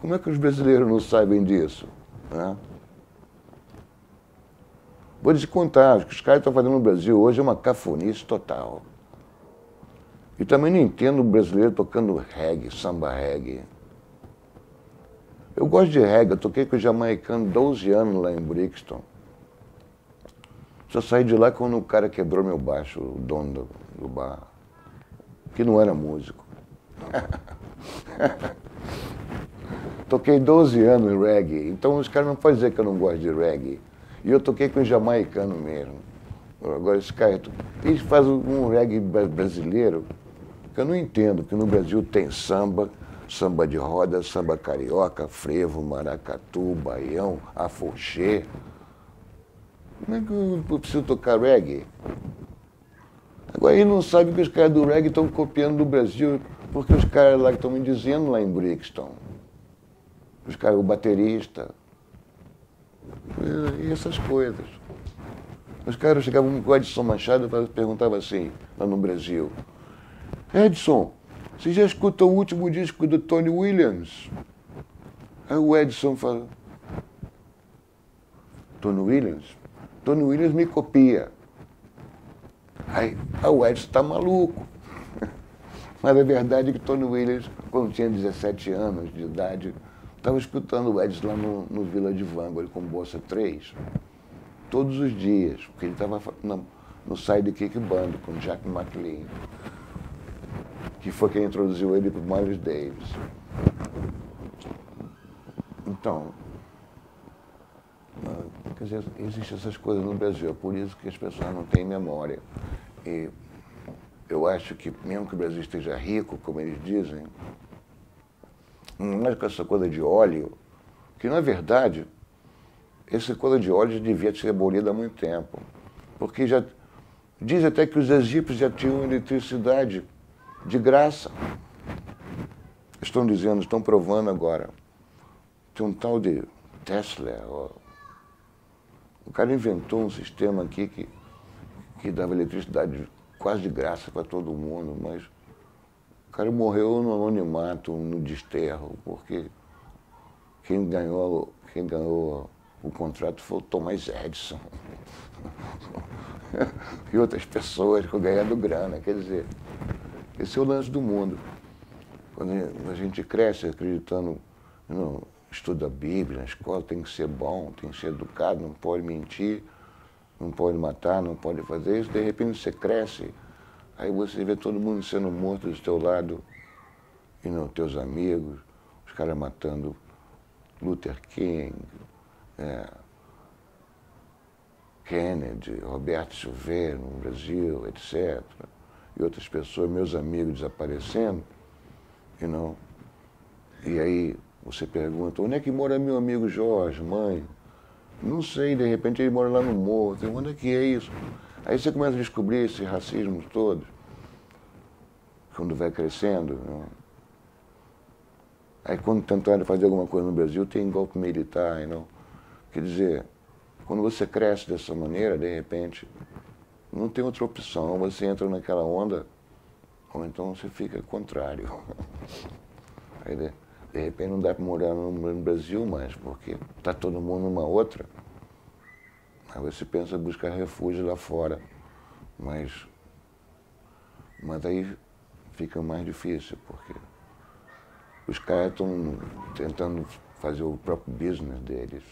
Como é que os brasileiros não sabem disso? Né? Vou te contar, o que os caras estão fazendo no Brasil hoje é uma cafonice total. E também não entendo o brasileiro tocando reggae, samba reggae. Eu gosto de reggae, eu toquei com o jamaicano 12 anos lá em Brixton. Só saí de lá quando o cara quebrou meu baixo, o dono do bar, que não era músico. Toquei 12 anos em reggae, então os caras não podem dizer que eu não gosto de reggae. E eu toquei com o jamaicano mesmo. Agora, esse cara, eles fazem um reggae brasileiro que eu não entendo, que no Brasil tem samba, samba de roda, samba carioca, frevo, maracatu, baião, afoxê. Como é que eu preciso tocar reggae? Agora ele não sabe que os caras do reggae estão copiando do Brasil, porque os caras lá que estão me dizendo lá em Brixton. Os caras, o baterista. E essas coisas. Os caras chegavam com o Edson Machado e perguntavam assim, lá no Brasil. Edson, você já escutou o último disco do Tony Williams? Aí o Edson fala, Tony Williams? Tony Williams me copia. Aí o Edson está maluco. Mas a verdade é que Tony Williams, quando tinha 17 anos de idade, estava escutando o Edson lá no Village Vanguard com Bossa 3, todos os dias, porque ele estava no Sidekick Band com Jack McLean, que foi quem introduziu ele para o Miles Davis. Então, quer dizer, existem essas coisas no Brasil, é por isso que as pessoas não têm memória. E eu acho que, mesmo que o Brasil esteja rico, como eles dizem, não é com essa coisa de óleo, que, na verdade, essa coisa de óleo já devia ser abolida há muito tempo. Porque já diz até que os egípcios já tinham eletricidade de graça. Estão dizendo, estão provando agora. Tem um tal de Tesla. O cara inventou um sistema aqui que dava eletricidade quase de graça para todo mundo, mas cara morreu no anonimato, no desterro, porque quem ganhou o contrato foi o Thomas Edison. E outras pessoas ganhando grana. Quer dizer, esse é o lance do mundo. Quando a gente cresce acreditando, estuda a Bíblia na escola, tem que ser bom, tem que ser educado, não pode mentir, não pode matar, não pode fazer isso. De repente você cresce, aí você vê todo mundo sendo morto do teu lado, e não teus amigos, os caras matando Luther King, Kennedy, Roberto Silveira no Brasil, etc. E outras pessoas, meus amigos desaparecendo, e aí você pergunta, onde é que mora meu amigo Jorge, mãe? Não sei, de repente ele mora lá no morro, onde é que é isso? Aí você começa a descobrir esse racismo todo, quando vai crescendo. Aí quando tentaram fazer alguma coisa no Brasil, tem golpe militar, Quer dizer, quando você cresce dessa maneira, de repente, não tem outra opção. Ou você entra naquela onda, ou então você fica contrário. Aí, de repente, não dá para morar no Brasil mais, porque está todo mundo numa outra. Aí você pensa em buscar refúgio lá fora. Mas aí fica mais difícil, porque os caras estão tentando fazer o próprio business deles.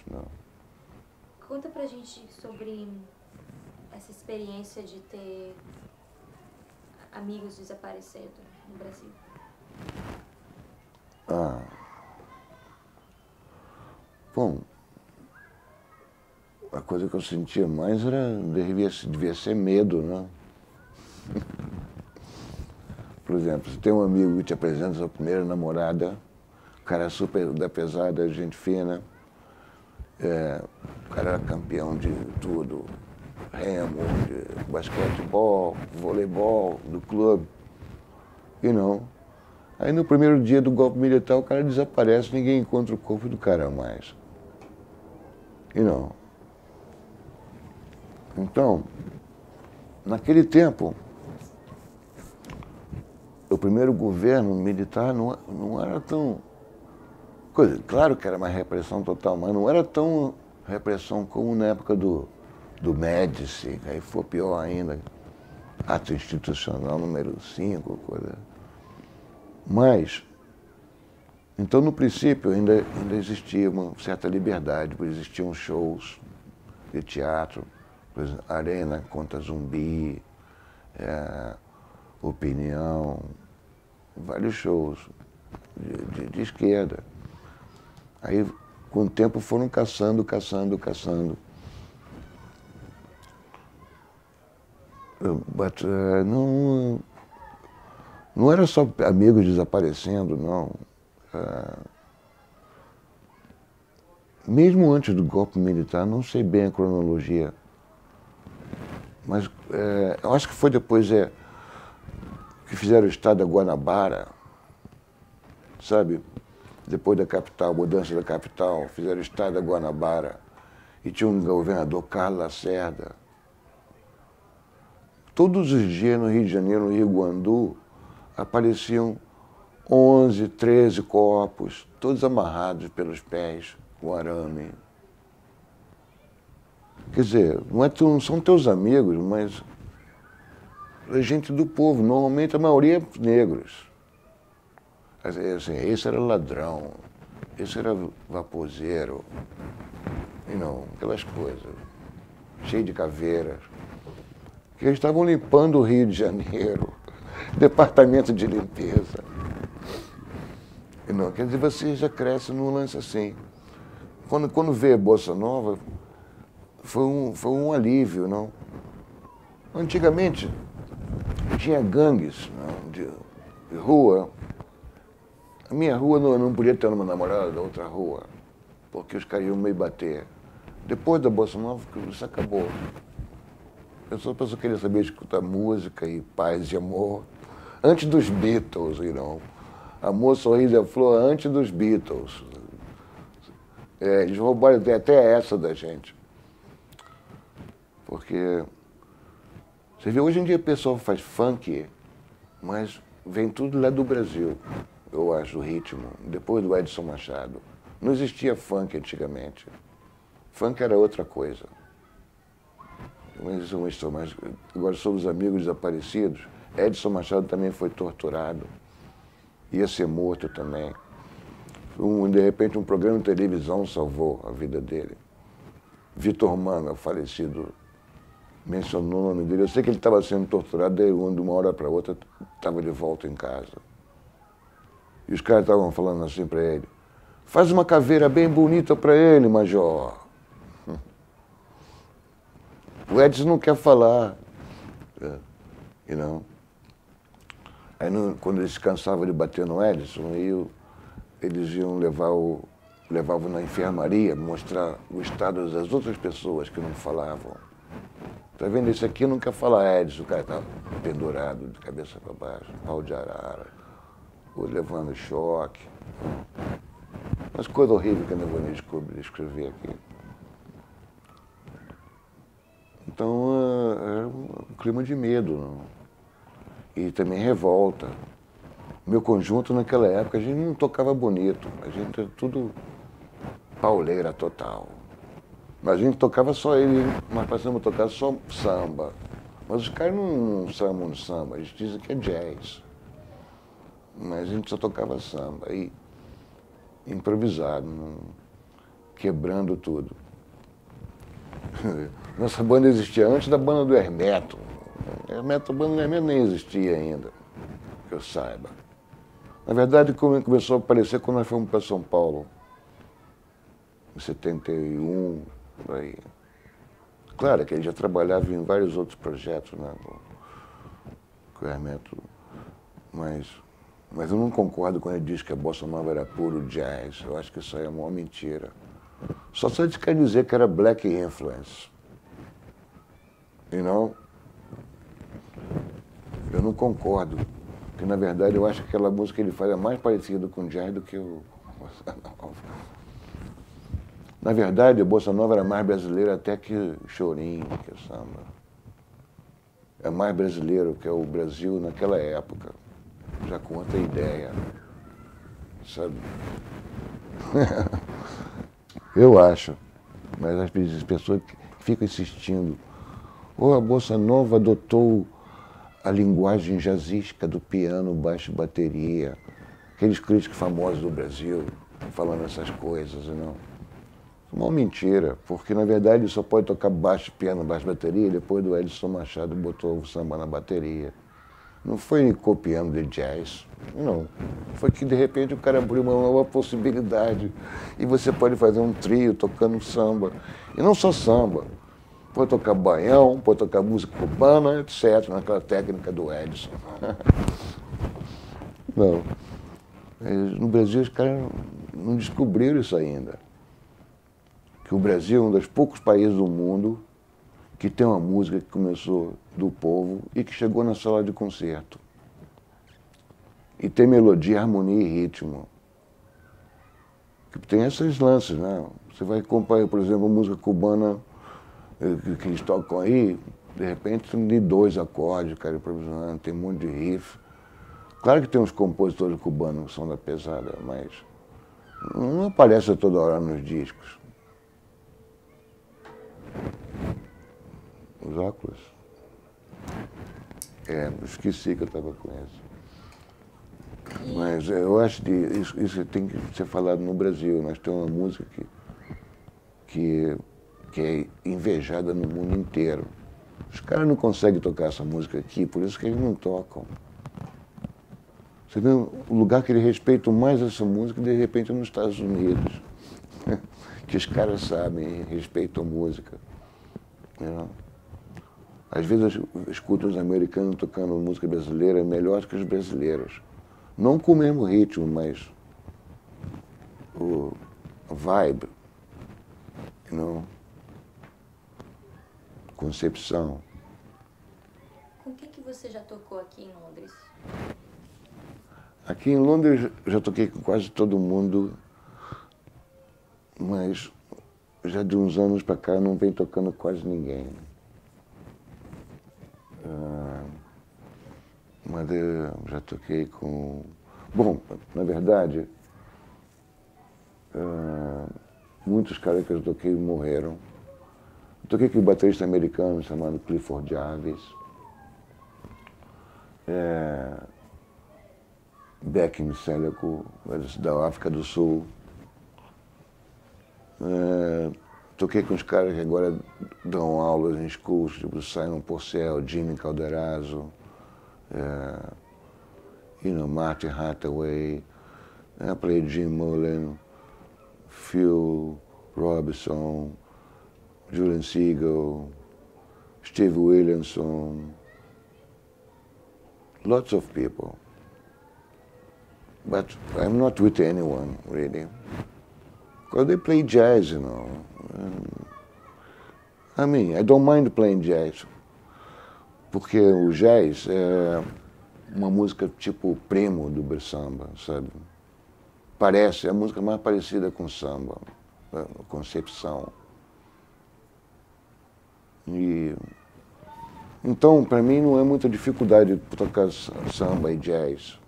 Conta pra gente sobre essa experiência de ter amigos desaparecendo no Brasil. Bom, a coisa que eu sentia mais devia ser medo, Por exemplo, se tem um amigo que te apresenta a sua primeira namorada, o cara é super da pesada, gente fina, o cara era campeão de tudo, remo, de basquetebol, voleibol, do clube, Aí no primeiro dia do golpe militar o cara desaparece, ninguém encontra o corpo do cara mais. Então, naquele tempo, o primeiro governo militar não era tão... Claro que era uma repressão total, mas não era tão repressão como na época do Médici, aí foi pior ainda, ato institucional número 5, coisa. Mas, então no princípio ainda existia uma certa liberdade, porque existiam shows de teatro, por exemplo, Arena contra Zumbi, Opinião, vários shows de esquerda. Aí, com o tempo, foram caçando. Não era só amigos desaparecendo, não. Mesmo antes do golpe militar, não sei bem a cronologia, mas eu acho que foi depois que fizeram o estado da Guanabara, sabe? Depois da capital, mudança da capital, fizeram o estado da Guanabara e tinha um governador, Carlos Lacerda. Todos os dias no Rio de Janeiro, no Rio Guandu, apareciam 11, 13 corpos, todos amarrados pelos pés, com arame. Quer dizer, não são teus amigos, mas é gente do povo, normalmente a maioria é negros. Assim, esse era ladrão, esse era vaposeiro, aquelas coisas, cheio de caveiras. Que eles estavam limpando o Rio de Janeiro, departamento de limpeza. Quer dizer, você já cresce num lance assim. Quando veio a Bossa Nova, foi um alívio, não? Antigamente, tinha gangues de rua. A minha rua não podia ter uma namorada da outra rua, porque os caras iam me bater. Depois da Bossa Nova, isso acabou. Eu só queria saber escutar música e paz e amor antes dos Beatles, Amor, sorriso e flor antes dos Beatles. Eles roubaram até essa da gente. Porque, você vê, hoje em dia o pessoal faz funk, mas vem tudo lá do Brasil, eu acho, o ritmo, depois do Edson Machado. Não existia funk antigamente. Funk era outra coisa. Mas agora somos amigos desaparecidos. Edson Machado também foi torturado. Ia ser morto também. De repente, um programa de televisão salvou a vida dele. Vitor Manga, falecido, mencionou o nome dele. Eu sei que ele estava sendo torturado, daí de uma hora para outra estava de volta em casa. E os caras estavam falando assim para ele: faz uma caveira bem bonita para ele, Major. O Edson não quer falar. E não. Aí, quando eles se cansavam de bater no Edson, eles iam levavam na enfermaria, mostrar o estado das outras pessoas que não falavam. Tá vendo? Esse aqui não quer falar, Edson. O cara estava pendurado de cabeça para baixo, pau de arara, levando choque. Mas coisa horrível que eu não vou nem descrever aqui. Então, era um clima de medo, não? E também revolta. Meu conjunto, naquela época, a gente não tocava bonito. A gente era tudo pauleira total. Mas a gente tocava só ele, nós passamos a tocar só samba. Mas os caras não sambam no samba, eles dizem que é jazz. Mas a gente só tocava samba, e improvisado, quebrando tudo. Nossa banda existia antes da banda do Hermeto. A banda do Hermeto nem existia ainda, que eu saiba. Na verdade, começou a aparecer quando nós fomos para São Paulo, em 71, por aí. Claro que ele já trabalhava em vários outros projetos, né, com o Hermeto, mas eu não concordo quando ele diz que a bossa nova era puro jazz. Eu acho que isso aí é uma mentira. Só se ele quer dizer que era black influence. You know? Eu não concordo. Porque, na verdade, eu acho que aquela música que ele faz é mais parecida com jazz do que o bossa nova. Na verdade, a bossa nova era mais brasileira até que chorinho, que samba. É mais brasileiro que é o Brasil naquela época. Já com outra ideia, sabe? Eu acho. Mas as pessoas ficam insistindo. Ou a bossa nova adotou a linguagem jazzística do piano, baixo e bateria. Aqueles críticos famosos do Brasil falando essas coisas, não. Uma mentira, porque na verdade só pode tocar baixo, piano, baixo, bateria, depois do Edson Machado botou o samba na bateria. Não foi copiando de jazz, não. Foi que de repente o cara abriu uma nova possibilidade e você pode fazer um trio tocando samba. E não só samba, pode tocar baião, pode tocar música cubana, etc., naquela técnica do Edson. Não. No Brasil os caras não descobriram isso ainda. Que o Brasil é um dos poucos países do mundo que tem uma música que começou do povo e que chegou na sala de concerto. E tem melodia, harmonia e ritmo. Tem esses lances, né? Você vai acompanhar, por exemplo, a música cubana que eles tocam aí, de repente tem de 2 acordes, cara, improvisando, tem um monte de riff. Claro que tem uns compositores cubanos que são da pesada, mas não aparece toda hora nos discos. Os óculos? Esqueci que eu estava com isso. Mas eu acho que isso tem que ser falado no Brasil. Nós temos uma música que é invejada no mundo inteiro. Os caras não conseguem tocar essa música aqui, por isso que eles não tocam. Você vê o lugar que eles respeitam mais essa música, de repente, é nos Estados Unidos. Que os caras sabem e respeitam música. Às vezes eu escuto os americanos tocando música brasileira melhor que os brasileiros. Não com o mesmo ritmo, mas o vibe, concepção. Com quem que você já tocou aqui em Londres? Aqui em Londres já toquei com quase todo mundo, mas já de uns anos para cá não vem tocando quase ninguém. Mas eu já toquei com... Bom, na verdade, muitos caras que eu toquei morreram. Eu toquei com um baterista americano chamado Clifford Jarvis. Bekim Seleko, da África do Sul. Toquei com os caras que agora dão aulas em schools, tipo Simon Purcell, Jimmy Calderazzo, Martin Hathaway. I played Jim Mullen, Phil Robinson, Julian Siegel, Steve Williamson, lots of people. But I'm not with anyone, really. Because they play jazz, you know. I mean, I don't mind playing jazz. Porque o jazz é uma música tipo primo do samba, sabe? Parece, é a música mais parecida com samba, a concepção. Então, para mim, não é muita dificuldade tocar samba e jazz.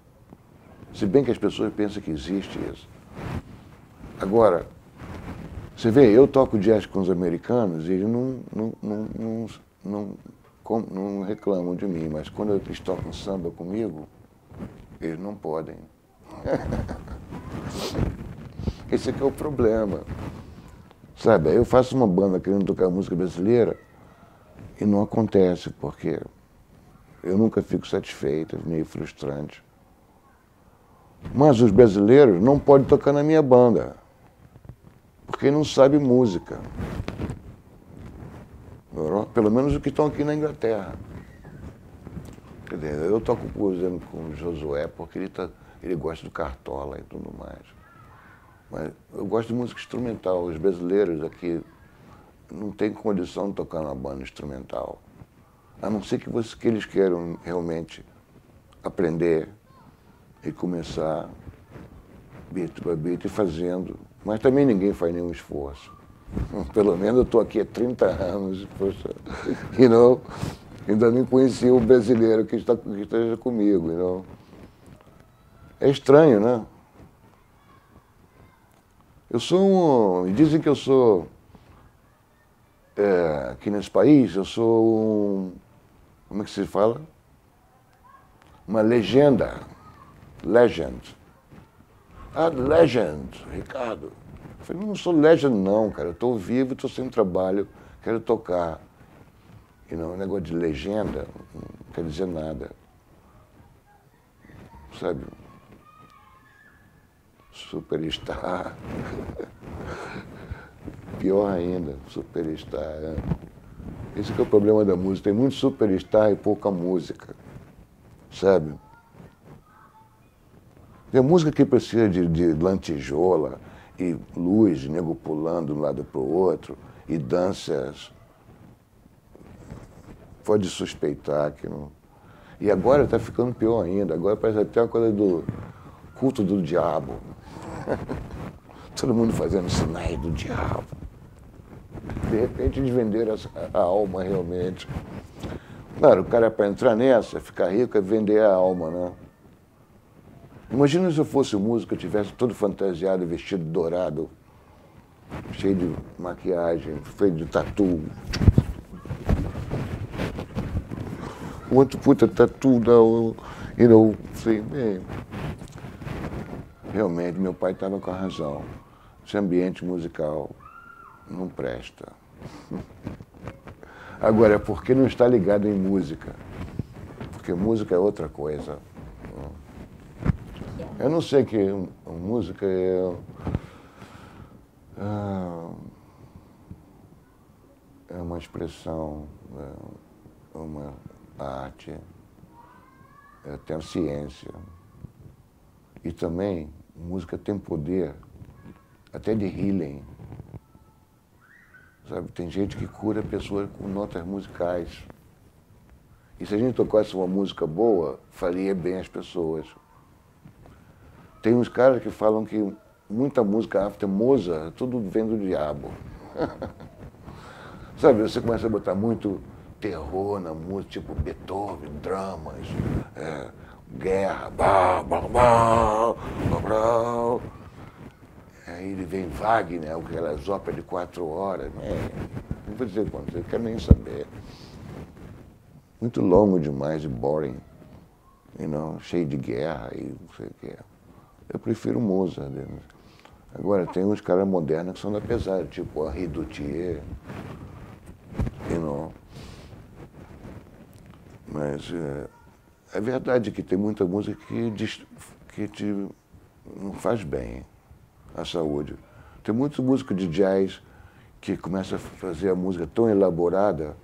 Se bem que as pessoas pensam que existe isso. Agora, você vê, eu toco jazz com os americanos e eles não reclamam de mim, mas quando eles tocam samba comigo, eles não podem. Esse aqui é o problema. Sabe, eu faço uma banda querendo tocar música brasileira e não acontece, porque eu nunca fico satisfeito, é meio frustrante. Mas os brasileiros não podem tocar na minha banda, porque não sabem música. Pelo menos os que estão aqui na Inglaterra. Quer dizer, eu toco, por exemplo, com o Josué, porque ele gosta do Cartola e tudo mais. Mas eu gosto de música instrumental. Os brasileiros aqui não têm condição de tocar na banda instrumental. A não ser que eles queiram realmente aprender e começar beat by beat e fazendo. Mas também ninguém faz nenhum esforço. Pelo menos eu estou aqui há 30 anos, poxa, ainda nem conheci o brasileiro que esteja comigo. É estranho, né? Dizem que eu sou, aqui nesse país, eu sou como é que se fala? Uma legenda. Legend. Ah, legend, Ricardo. Eu falei, não sou legend não, cara. Eu estou vivo, estou sem trabalho, quero tocar. E não, negócio de legenda não quer dizer nada. Sabe? Superstar. Pior ainda, superstar. Esse que é o problema da música. Tem muito superstar e pouca música. Sabe? Tem música que precisa de lantejola e luz, nego pulando de um lado para o outro, e danças. Pode suspeitar que não. E agora está ficando pior ainda. Agora parece até uma coisa do culto do diabo. Todo mundo fazendo sinais do diabo. De repente eles venderam a alma realmente. Claro, o cara para entrar nessa, ficar rico, é vender a alma, né? Imagina se eu fosse músico, eu tivesse todo fantasiado, vestido dourado, cheio de maquiagem, feito de tatu. Outro puta tatu, assim, bem. Realmente, meu pai estava com a razão. Esse ambiente musical não presta. Agora, por que não está ligado em música? Porque música é outra coisa. Eu não sei que música é uma expressão, é uma arte, é até uma ciência. E também, música tem poder até de healing. Sabe, tem gente que cura pessoas com notas musicais. E se a gente tocasse uma música boa, faria bem às pessoas. Tem uns caras que falam que muita música after Mozart, tudo vem do diabo. Sabe, você começa a botar muito terror na música, tipo Beethoven, dramas, guerra, blá, blá, blá, blá, blá. Aí ele vem Wagner, aquelas óperas de 4 horas. Não vou dizer quanto, eu quero nem saber. Muito longo demais e boring. Cheio de guerra e não sei o que. Eu prefiro Mozart. Agora, tem uns caras modernos que são da pesada, tipo Henri Dutilleux. Mas é verdade que tem muita música que te não faz bem à saúde. Tem muitos músicos de jazz que começam a fazer a música tão elaborada,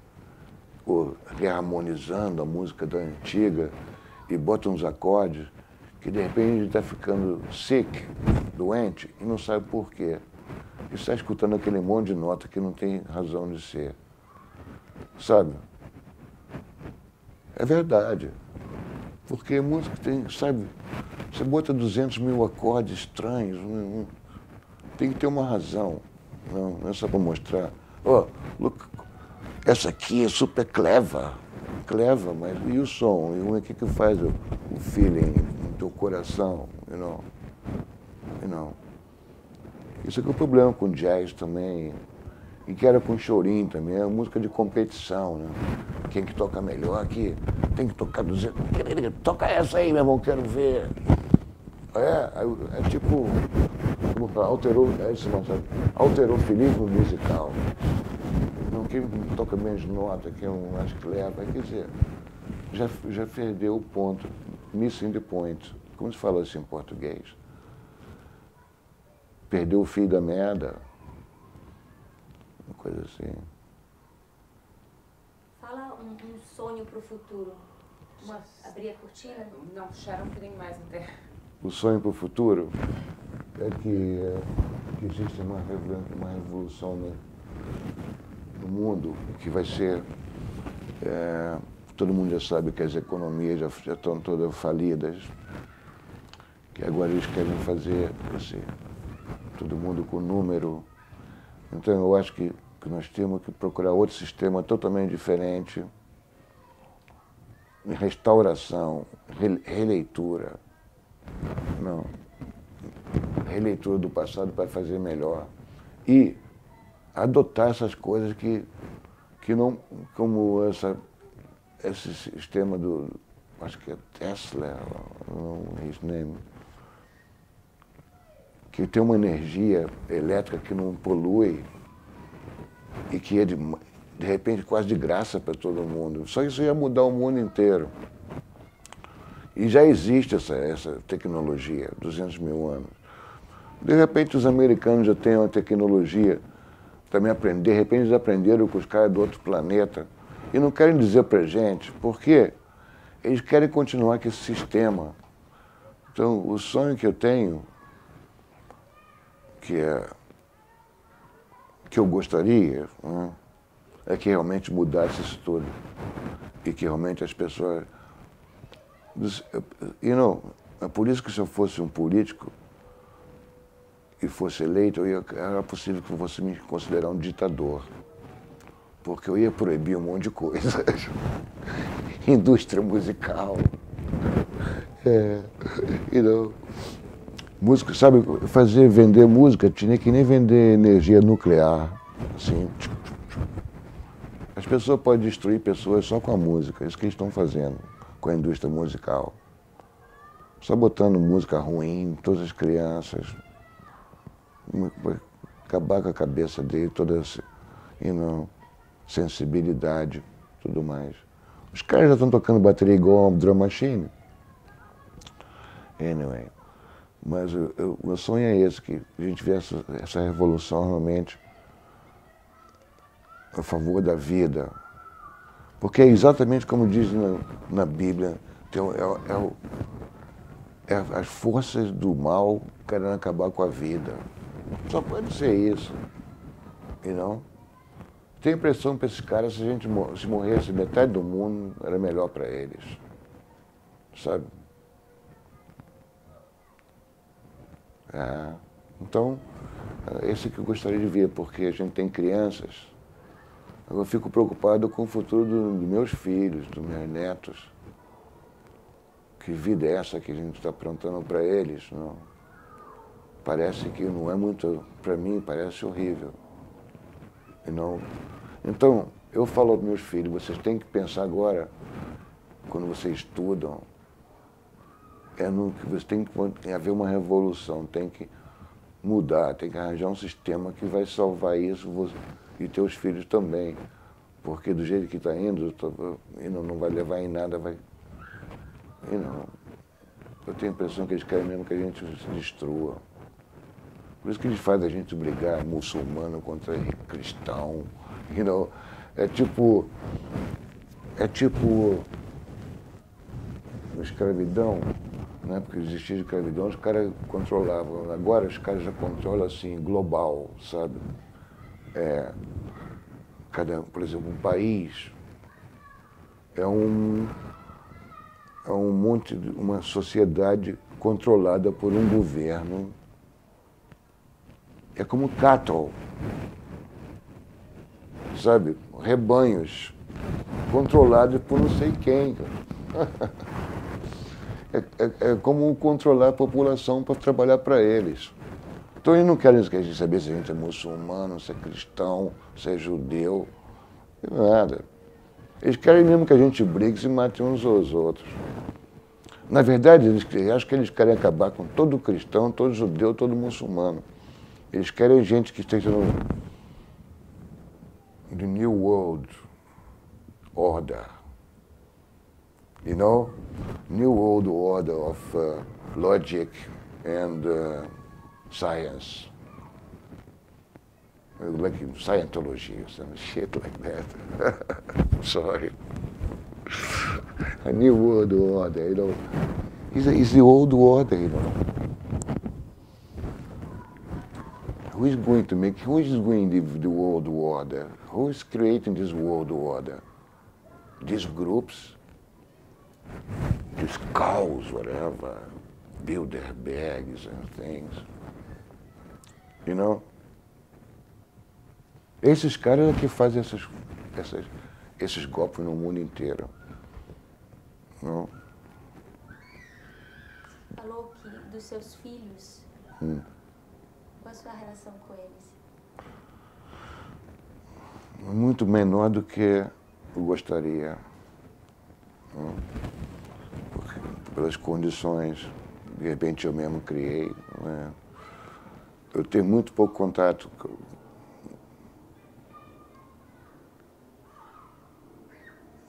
ou reharmonizando a música da antiga, e botam uns acordes, que de repente está ficando sick, doente, e não sabe por quê. E está escutando aquele monte de nota que não tem razão de ser. Sabe? É verdade. Porque a música tem, sabe, você bota 200 mil acordes estranhos, tem que ter uma razão. Não é só para mostrar. Look, essa aqui é super clever. Clever, mas e o som? E o que faz o feeling no teu coração? Isso é que é o problema com jazz também. E que era com chorinho também, é música de competição, né? Quem que toca melhor aqui, tem que tocar 200. Toca essa aí, meu irmão, quero ver. É tipo, como falar, alterofilismo musical. Não, quem toca menos nota, quem mais que leva, quer dizer, já perdeu o ponto, missing the point. Como se fala assim em português? Perdeu o fio da meada. Uma coisa assim. Fala um sonho para o futuro. Abrir a cortina? Não, puxaram um pouquinho mais até. O sonho para o futuro é que existe uma revolução no mundo, que vai ser... todo mundo já sabe que as economias já estão todas falidas, que agora eles querem fazer assim, todo mundo com número. Então eu acho que nós temos que procurar outro sistema totalmente diferente, restauração, releitura. Releitura do passado para fazer melhor. E adotar essas coisas que não, como esse sistema do, acho que é Tesla, his name, que tem uma energia elétrica que não polui e que é de repente quase de graça para todo mundo. Só isso ia mudar o mundo inteiro. E já existe essa tecnologia, 200 mil anos. De repente os americanos já têm uma tecnologia também aprender, de repente eles aprenderam com os caras do outro planeta e não querem dizer pra gente por quê. Eles querem continuar com esse sistema. Então, o sonho que eu tenho, que eu gostaria, né, é que realmente mudasse isso tudo. E que realmente as pessoas... é por isso que se eu fosse um político e fosse eleito, era possível que eu fosse me considerar um ditador. Porque eu ia proibir um monte de coisas. Indústria musical. Música, sabe, vender música tinha que nem vender energia nuclear. Assim. As pessoas podem destruir pessoas só com a música, é isso que eles estão fazendo com a indústria musical. Só botando música ruim em todas as crianças. Acabar com a cabeça dele, toda essa sensibilidade, tudo mais. Os caras já estão tocando bateria igual a drum machine. Anyway. Mas o meu sonho é esse, que a gente vê essa revolução realmente a favor da vida. Porque é exatamente como diz na Bíblia, as forças do mal querendo acabar com a vida. Só pode ser isso. Tenho a impressão para esses caras, se morresse metade do mundo, era melhor para eles. Sabe? Então, esse que eu gostaria de ver, porque a gente tem crianças Eu fico preocupado com o futuro dos meus filhos, dos meus netos. Que vida é essa que a gente está aprontando para eles? Não? Parece que não é muito, para mim, parece horrível. E não, então, eu falo aos meus filhos, vocês têm que pensar agora, quando vocês estudam, no que você tem que haver uma revolução, tem que mudar, tem que arranjar um sistema que vai salvar isso e teus filhos também. Porque do jeito que está indo, não vai levar em nada, eu tenho a impressão que eles querem mesmo que a gente se destrua. Por isso que eles fazem a gente brigar muçulmano contra cristão. É tipo escravidão, né? Porque existia escravidão, os caras controlavam. Agora os caras já controlam assim, global, sabe? Por exemplo, um país é uma sociedade controlada por um governo. É como cattle, sabe? Rebanhos controlados por não sei quem. É como controlar a população para trabalhar para eles. Então eles não querem saber se a gente é muçulmano, se é cristão, se é judeu, nada. Eles querem mesmo que a gente brigue e se mate uns aos outros. Na verdade, acho que eles querem acabar com todo cristão, todo judeu, todo muçulmano. Eles querem gente que esteja no the New World Order. You know? New World Order of logic and science. Like Scientology or some shit like that. Sorry. A New World Order, It's the old order, Who is going the world order? Who is creating this world order? These groups, these cows, whatever, Bilderbergs and things. Esses caras é que fazem esses golpes no mundo inteiro. Não? Falou que dos seus filhos. Qual a sua relação com eles? Muito menor do que eu gostaria. Pelas condições, de repente eu mesmo criei. Né? Eu tenho muito pouco contato.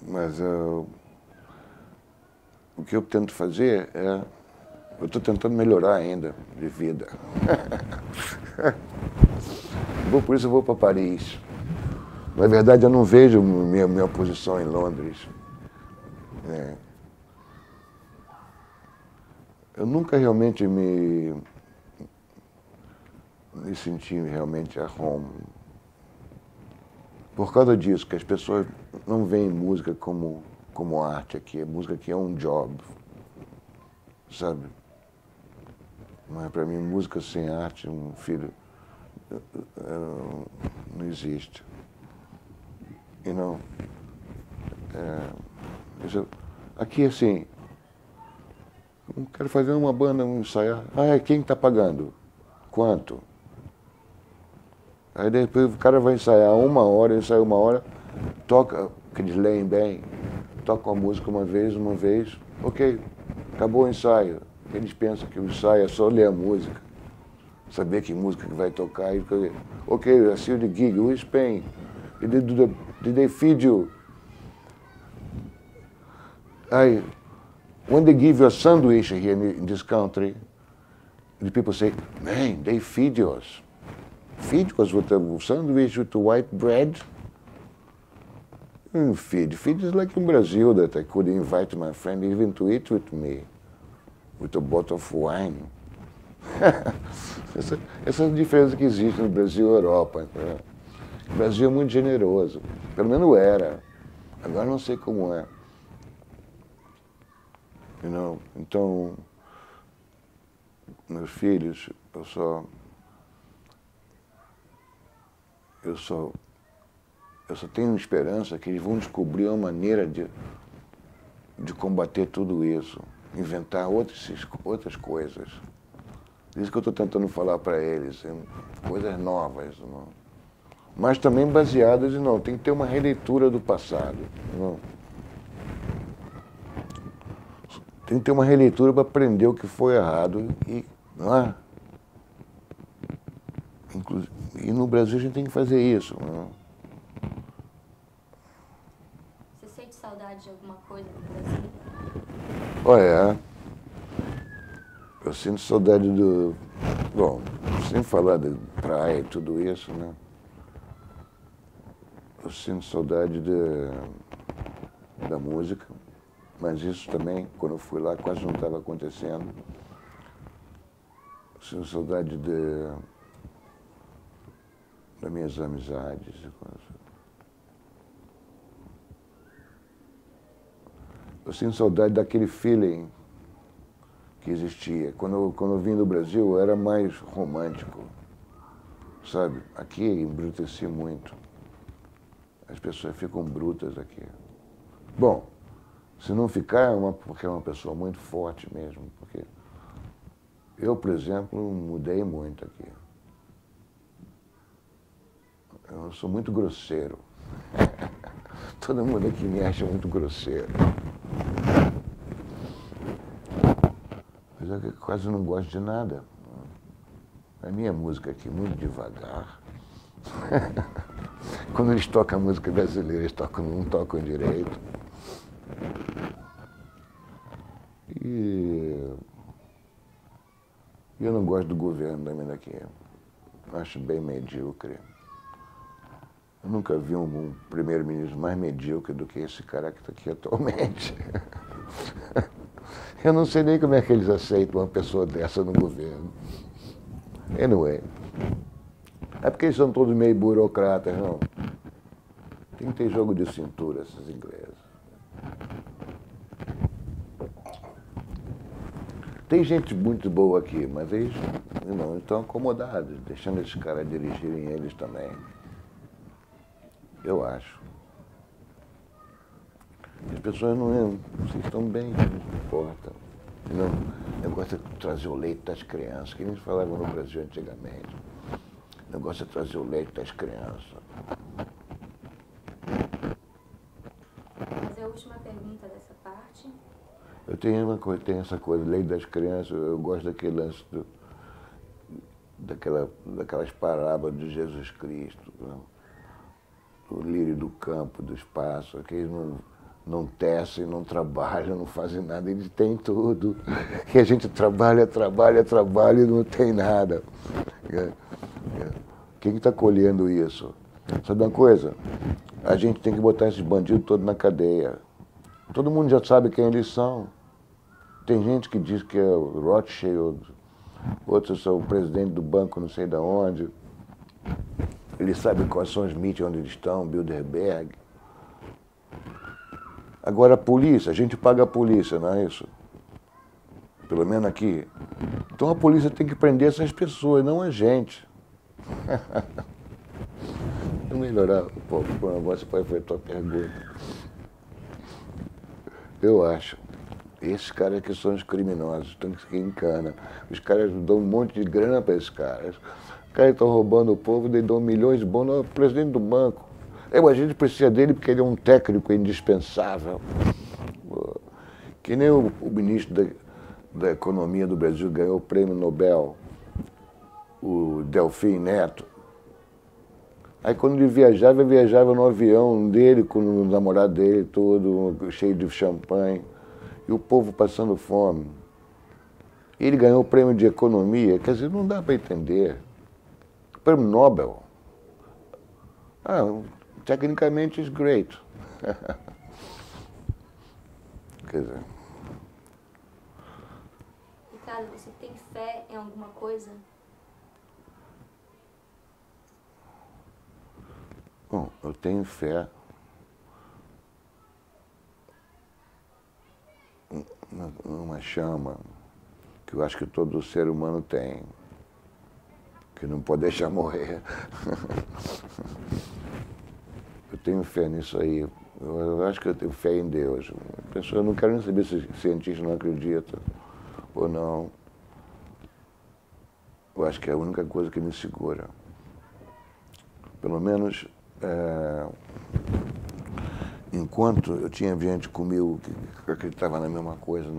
Mas o que eu tento fazer eu estou tentando melhorar ainda de vida. Por isso eu vou para Paris. Na verdade, eu não vejo minha posição em Londres. Eu nunca realmente me senti realmente at home. Por causa disso, que as pessoas não veem música como arte aqui. A música aqui é um job, sabe? Mas para mim, música sem arte, um filho, não existe. E não. Aqui, assim, eu quero fazer uma banda, ensaiar. Quem está pagando? Quanto? Aí depois o cara vai ensaiar 1 hora, ensaia 1 hora, toca, que eles leem bem, toca a música uma vez, ok, acabou o ensaio. Eles pensam que o ensaio é só ler a música, saber que música que vai tocar. Ok, I see the gig, who is paying? Did they feed you? When they give you a sandwich here in this country, the people say, man, they feed us. Feed us with a sandwich with white bread. Feed is like in Brazil, that I could invite my friend even to eat with me, with a bottle of wine. Essa é a diferença que existe no Brasil e Europa. O Brasil é muito generoso, pelo menos era. Agora não sei como é. Então, meus filhos, eu só tenho esperança que eles vão descobrir uma maneira de combater tudo isso, inventar outras coisas. Isso que eu estou tentando falar para eles, coisas novas, não? Mas também baseadas em, não, tem que ter uma releitura do passado. Não? Tem que ter uma releitura para aprender o que foi errado. Não é? E no Brasil a gente tem que fazer isso. Não? Você sente saudade de alguma coisa do Brasil? Olha, eu sinto saudade do... Bom, sem falar de praia e tudo isso, né? Eu sinto saudade da música, mas isso também, quando eu fui lá, quase não estava acontecendo. Eu sinto saudade das minhas amizades. Eu sinto saudade daquele feeling que existia. Quando eu vim do Brasil, eu era mais romântico, sabe? Aqui embruteci muito. As pessoas ficam brutas aqui. Bom, se não ficar, porque é uma pessoa muito forte mesmo. Porque eu, por exemplo, mudei muito aqui. Eu sou muito grosseiro. Todo mundo aqui me acha muito grosseiro. Mas eu quase não gosto de nada. A minha música aqui, muito devagar. Quando eles tocam a música brasileira, eles não tocam direito. E eu não gosto do governo também daqui. Acho bem medíocre. Eu nunca vi um primeiro-ministro mais medíocre do que esse cara que está aqui atualmente. Eu não sei nem como é que eles aceitam uma pessoa dessa no governo. Anyway. É porque eles são todos meio burocratas, não? Tem que ter jogo de cintura, esses ingleses. Tem gente muito boa aqui, mas eles não estão acomodados, deixando esses caras dirigirem eles também. Eu acho. As pessoas não vocês estão bem, não importa. Não, o negócio é trazer o leite das crianças, que eles falavam no Brasil antigamente. O negócio é trazer o leite das crianças. Mas é a última pergunta dessa parte. Eu tenho essa coisa, leite das crianças, eu gosto daquele lance daquelas parábolas de Jesus Cristo, não? Do lírio do campo, do espaço, que eles não tecem, não trabalham, não fazem nada, eles têm tudo. E a gente trabalha e não tem nada. Quem está colhendo isso? Sabe uma coisa? A gente tem que botar esses bandidos todos na cadeia. Todo mundo já sabe quem eles são. Tem gente que diz que é o Rothschild, outros são o presidente do banco não sei de onde. Eles sabem quais são os mídias onde eles estão, Bilderberg. Agora a polícia, a gente paga a polícia, não é isso? Pelo menos aqui. Então a polícia tem que prender essas pessoas, não a gente. Vou melhorar um pouco o negócio para foi a tua pergunta. Eu acho. Esses caras que são os criminosos, estão que encana. Os caras dão um monte de grana para esses caras. Os caras estão roubando o povo, eles dão milhões de bônus ao presidente do banco. A gente precisa dele porque ele é um técnico indispensável. Que nem o ministro da Economia do Brasil ganhou o prêmio Nobel, o Delfim Neto. Aí quando ele viajava no avião dele, com o namorado dele todo, cheio de champanhe, e o povo passando fome. Ele ganhou o prêmio de Economia, quer dizer, não dá para entender. O prêmio Nobel. Tecnicamente, it's great. Quer dizer... Ricardo, você tem fé em alguma coisa? Bom, eu tenho fé numa chama que eu acho que todo ser humano tem, que não pode deixar morrer. eu tenho fé nisso aí. Eu acho que eu tenho fé em Deus. A pessoa, eu não quero nem saber se o cientista não acredita ou não. Eu acho que é a única coisa que me segura. Pelo menos, enquanto eu tinha gente comigo que acreditava na mesma coisa,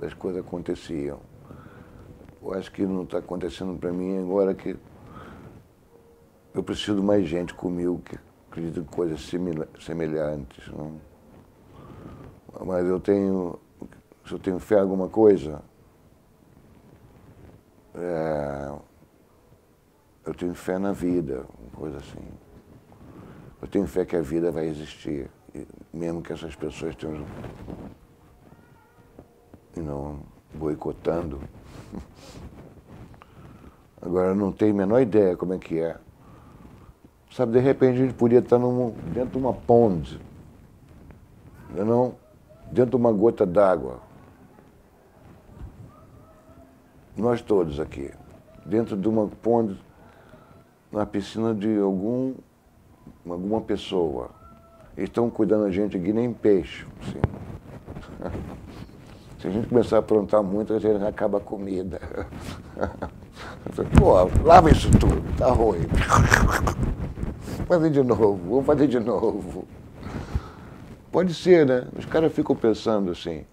as coisas aconteciam. Eu acho que não está acontecendo para mim agora que eu preciso de mais gente comigo que acredita em coisas semelhantes. Não? Mas se eu tenho fé em alguma coisa, eu tenho fé na vida, uma coisa assim. Eu tenho fé que a vida vai existir, mesmo que essas pessoas estejam boicotando. Agora, eu não tenho a menor ideia como é que é. Sabe, de repente a gente podia estar dentro de uma ponte, não? Dentro de uma gota d'água. Nós todos aqui, dentro de uma ponte, na piscina de alguma pessoa. Eles estão cuidando da gente aqui nem peixe. Assim. Se a gente começar a aprontar muito, a gente acaba a comida. Pô, lava isso tudo, tá ruim. Fazer de novo, vamos fazer de novo. Pode ser, né? Os caras ficam pensando assim,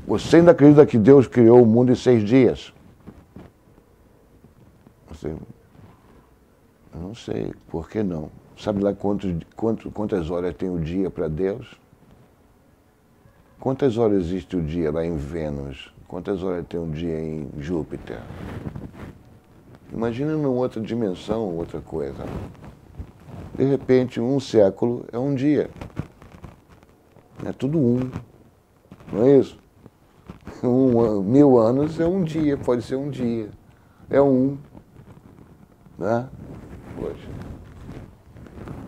você ainda acredita que Deus criou o mundo em 6 dias? Assim, eu não sei, por que não? Sabe lá quantas horas tem o dia para Deus? Quantas horas existe o dia lá em Vênus? Quantas horas tem um dia em Júpiter? Imagina numa outra dimensão, outra coisa. De repente, 1 século é um dia. É tudo não é isso? 1000 anos é um dia, pode ser um dia. É né? Poxa.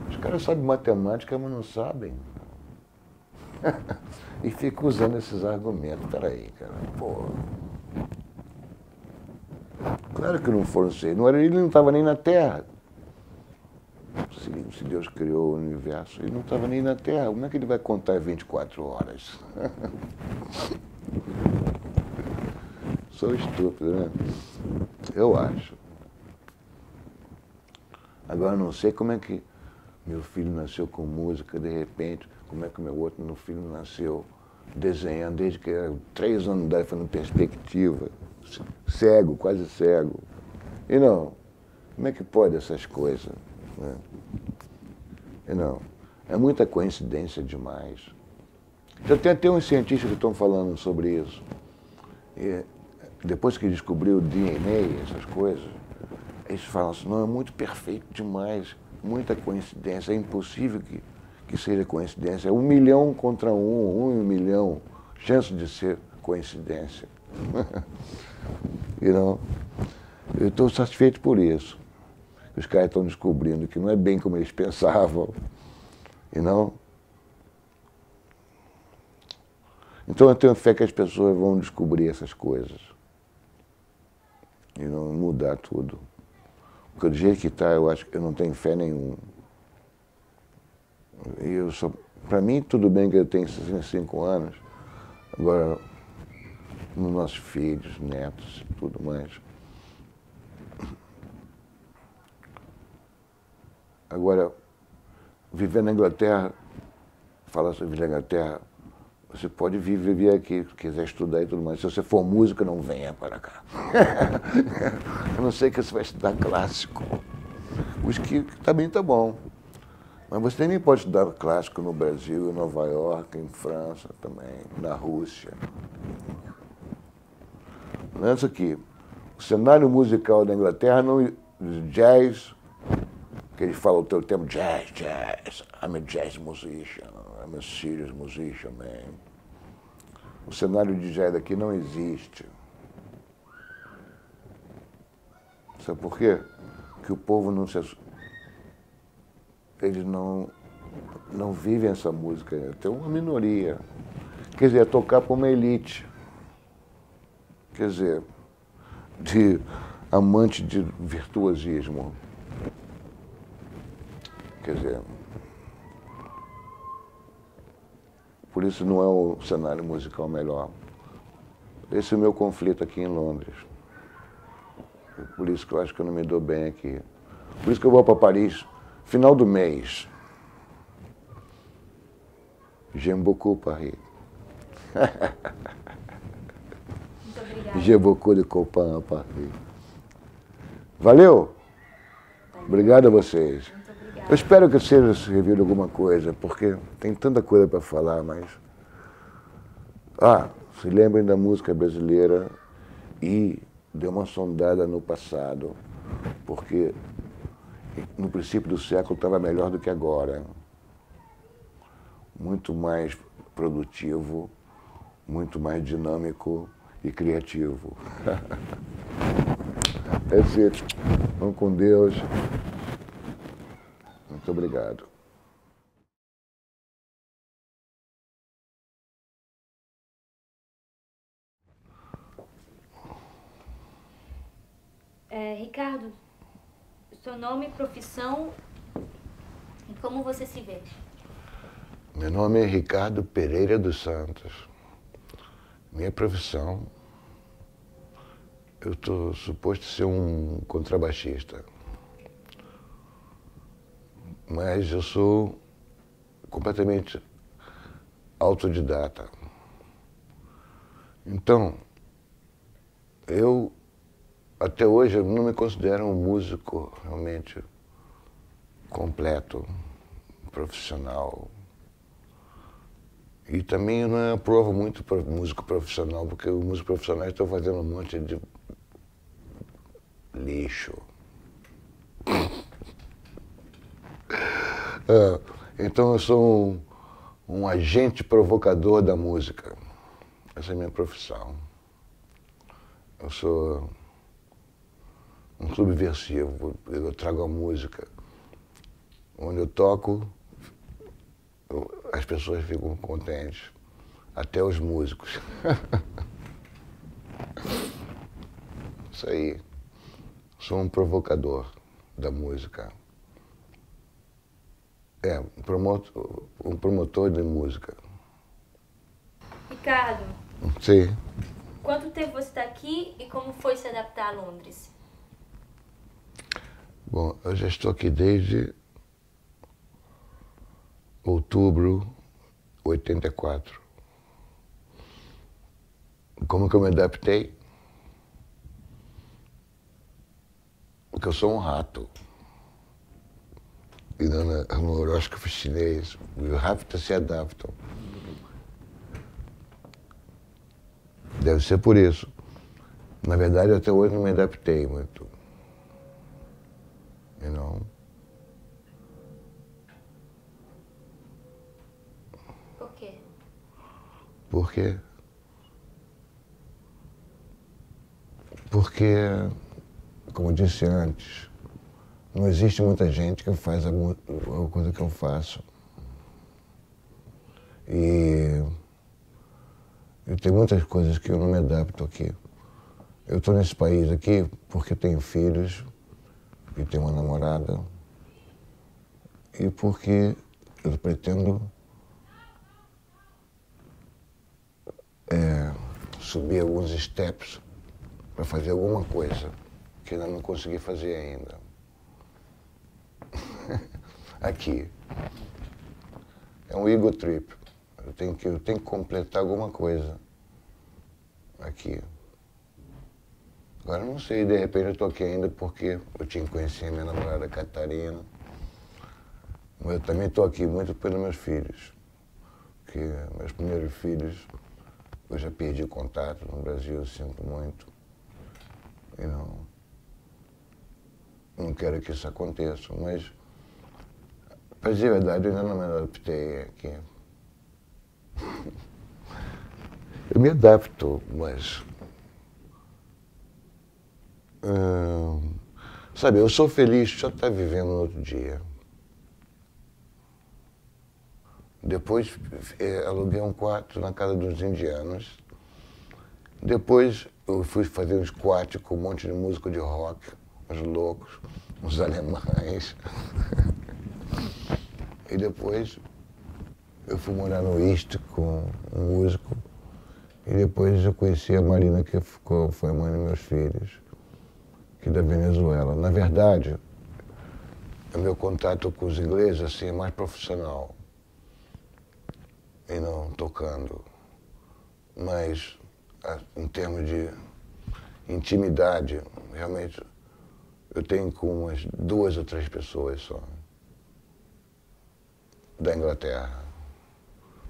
Os caras sabem matemática, mas não sabem. E ficam usando esses argumentos. Peraí, cara, pô. Claro que não foram ser. Ele não estava nem na Terra. Se Deus criou o universo, ele não estava nem na Terra. Como é que ele vai contar 24 horas? Sou estúpido, né? Eu acho. Agora, não sei como é que meu filho nasceu com música, de repente, como é que meu outro filho nasceu desenhando, desde que era 3 anos de idade, fazendo perspectiva, cego, quase cego. E não, como é que pode essas coisas? Né? E não, é muita coincidência demais. Já tem até uns cientistas que estão falando sobre isso. E depois que descobriu o DNA, essas coisas, eles falam assim, não, é muito perfeito demais, muita coincidência, é impossível que seja coincidência. É 1 milhão contra 1 em 1 milhão, chance de ser coincidência. E não, eu estou satisfeito por isso. Os caras estão descobrindo que não é bem como eles pensavam. E não. Então eu tenho fé que as pessoas vão descobrir essas coisas. E não mudar tudo. Porque do jeito que está, eu acho que eu não tenho fé nenhuma. Para mim, tudo bem que eu tenho 65 anos. Agora, nos nossos filhos, netos e tudo mais. Agora, viver na Inglaterra, falar sobre a Inglaterra, você pode viver aqui, se quiser estudar e tudo mais. Se você for músico, não venha para cá. A não ser que você vai estudar clássico. Os que também tá bom. Mas você também pode estudar clássico no Brasil, em Nova York, em França também, na Rússia. Nessa aqui, o cenário musical da Inglaterra, jazz, que eles falam o teu termo, jazz. I'm a jazz musician, I'm a serious musician, man. O cenário de jazz daqui não existe. Sabe por quê? Porque o povo não se... Eles não vivem essa música, tem uma minoria. Quer dizer, é tocar para uma elite. Quer dizer, de amante de virtuosismo. Quer dizer, por isso não é o cenário musical melhor. Esse é o meu conflito aqui em Londres. Por isso que eu acho que eu não me dou bem aqui. Por isso que eu vou para Paris, final do mês. J'aime beaucoup Paris. Muito obrigada. J'aime beaucoup de copains à Paris. Valeu? Obrigado a vocês. Muito obrigada. Eu espero que seja servido alguma coisa, porque tem tanta coisa para falar, mas... se lembrem da música brasileira e dê uma sondada no passado, porque no princípio do século estava melhor do que agora. Muito mais produtivo, muito mais dinâmico e criativo. That's it. Vamos com Deus. Muito obrigado. Ricardo, seu nome, profissão e como você se vê? Meu nome é Ricardo Pereira dos Santos. Minha profissão, eu estou suposto ser um contrabaixista. Mas eu sou completamente autodidata. Então, eu até hoje eu não me considero um músico realmente completo, profissional. E também eu não aprovo muito para músico profissional, porque os músicos profissionais estão fazendo um monte de lixo. Então eu sou um agente provocador da música. Essa é a minha profissão. Eu sou um subversivo, eu trago a música. Onde eu toco, as pessoas ficam contentes, até os músicos. Isso aí. Sou um provocador da música. Um promotor de música. Ricardo, Sim. quanto tempo você está aqui e como foi se adaptar a Londres? Bom, eu já estou aqui desde outubro de 84. Como que eu me adaptei? Porque eu sou um rato. E no horóscopo chinês, os ratos se adaptam. Deve ser por isso. Na verdade, até hoje não me adaptei muito. E não. Por quê? Por quê? Porque, como eu disse antes, não existe muita gente que faz a coisa que eu faço. E tem muitas coisas que eu não me adapto aqui. Eu estou nesse país aqui porque tenho filhos e tenho uma namorada e porque eu pretendo subir alguns steps para fazer alguma coisa que ainda não consegui fazer ainda. Aqui. É um ego trip. Eu tenho que completar alguma coisa aqui. Agora eu não sei, de repente eu estou aqui ainda porque eu tinha conhecido minha namorada Catarina. Mas eu também estou aqui muito pelos meus filhos. Porque meus primeiros filhos, eu já perdi contato no Brasil, eu sinto muito. E não quero que isso aconteça, mas, para dizer a verdade, eu ainda não me adaptei aqui. Eu me adapto, mas... sabe, eu sou feliz só estar vivendo no outro dia. Depois aluguei um quarto na casa dos indianos. Depois eu fui fazer um squat com um monte de músico de rock, uns loucos, uns alemães. E depois eu fui morar no East com um músico. E depois eu conheci a Marina, que foi a mãe dos meus filhos, que é da Venezuela. Na verdade, o meu contato com os ingleses assim, é mais profissional. E não tocando. Mas, em termos de intimidade, realmente, eu tenho com umas 2 ou 3 pessoas só. Da Inglaterra.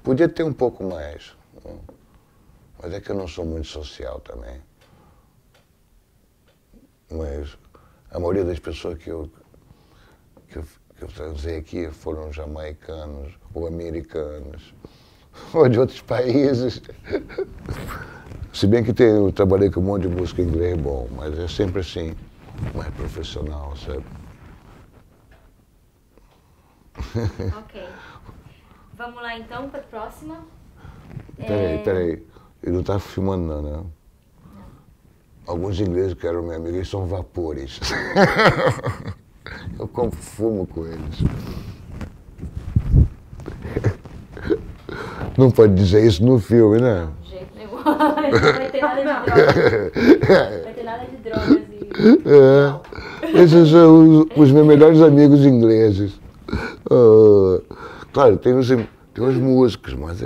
Podia ter um pouco mais. Mas é que eu não sou muito social também. Mas a maioria das pessoas que eu transei aqui foram jamaicanos, ou americanos, ou de outros países. Se bem que eu trabalhei com um monte de música em inglês bom, mas é sempre assim, mais profissional, sabe? Ok. Vamos lá então para a próxima. Peraí. Eu não estava filmando não, né? Alguns ingleses que eram meus amigos, eles são vapores. Eu fumo com eles. Não pode dizer isso no filme, né? De jeito nenhum. Não vai ter nada de drogas. Não vai ter nada de drogas e... Esses são os meus melhores amigos ingleses. Claro, tem uns músicos, mas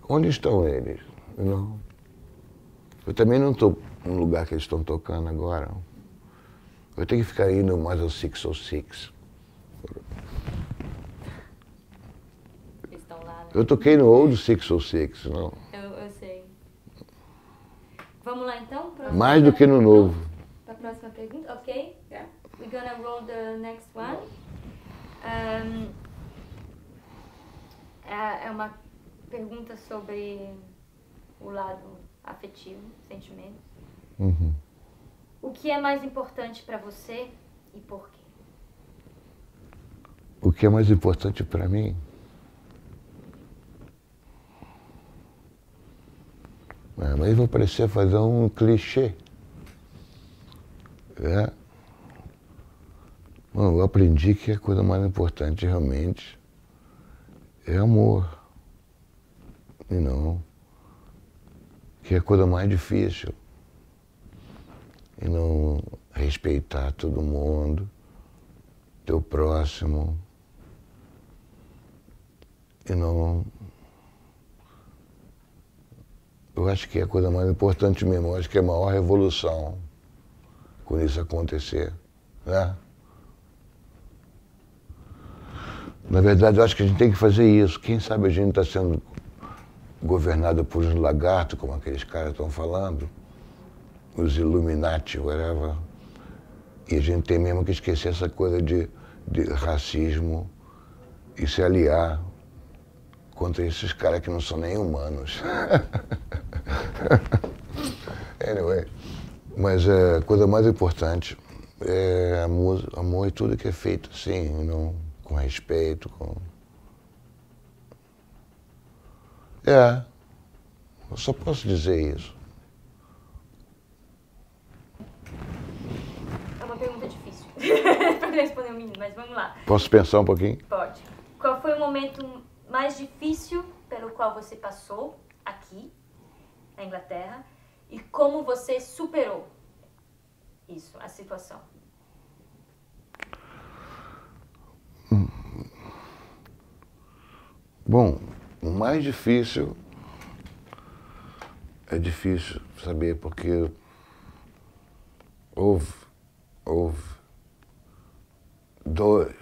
onde estão eles? Não. Eu também não estou no lugar que eles estão tocando agora. Eu tenho que ficar indo mais ao 606. Eles estão lá, né? Eu toquei no Old 606, não? Eu sei. Vamos lá então? Mais do que no novo. Para a próxima pergunta, ok? Yeah. We're gonna roll the next one. É uma pergunta sobre o lado afetivo, sentimentos. Uhum. O que é mais importante para você e por quê? O que é mais importante para mim? Mas vai parecer fazer um clichê. Bom, eu aprendi que a coisa mais importante realmente é amor. E não que é a coisa mais difícil. E não respeitar todo mundo, teu próximo. E não... Eu acho que é a coisa mais importante mesmo. Eu acho que é a maior revolução quando isso acontecer, né? Na verdade, eu acho que a gente tem que fazer isso. Quem sabe a gente está sendo governado por uns lagartos, como aqueles caras estão falando, os Illuminati, whatever. E a gente tem mesmo que esquecer essa coisa de racismo e se aliar contra esses caras que não são nem humanos. Anyway, mas a coisa mais importante é amor e tudo que é feito assim, não, com respeito, com... eu só posso dizer isso. É uma pergunta difícil para responder o menino, mas vamos lá. Posso pensar um pouquinho? Pode. Qual foi o momento mais difícil pelo qual você passou aqui, na Inglaterra, e como você superou isso, a situação? Bom, o mais difícil é difícil saber porque houve 2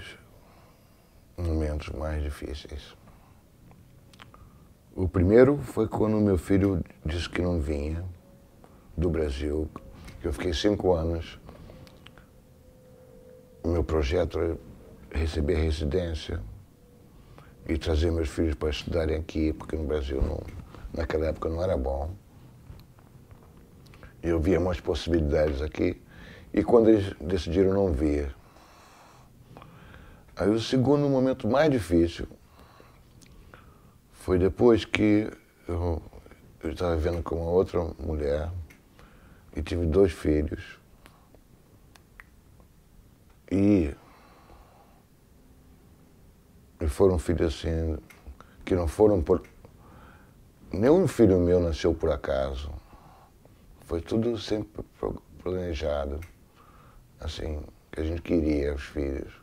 momentos mais difíceis. O primeiro foi quando meu filho disse que não vinha do Brasil, que eu fiquei 5 anos. O meu projeto era receber residência e trazer meus filhos para estudarem aqui, porque no Brasil, naquela época, não era bom. E eu via umas possibilidades aqui, e quando eles decidiram não vir. Aí o segundo momento mais difícil foi depois que eu estava vivendo com uma outra mulher e tive 2 filhos. E E foram filhos assim, que não foram por... Nenhum filho meu nasceu por acaso. Foi tudo sempre planejado, assim, que a gente queria os filhos.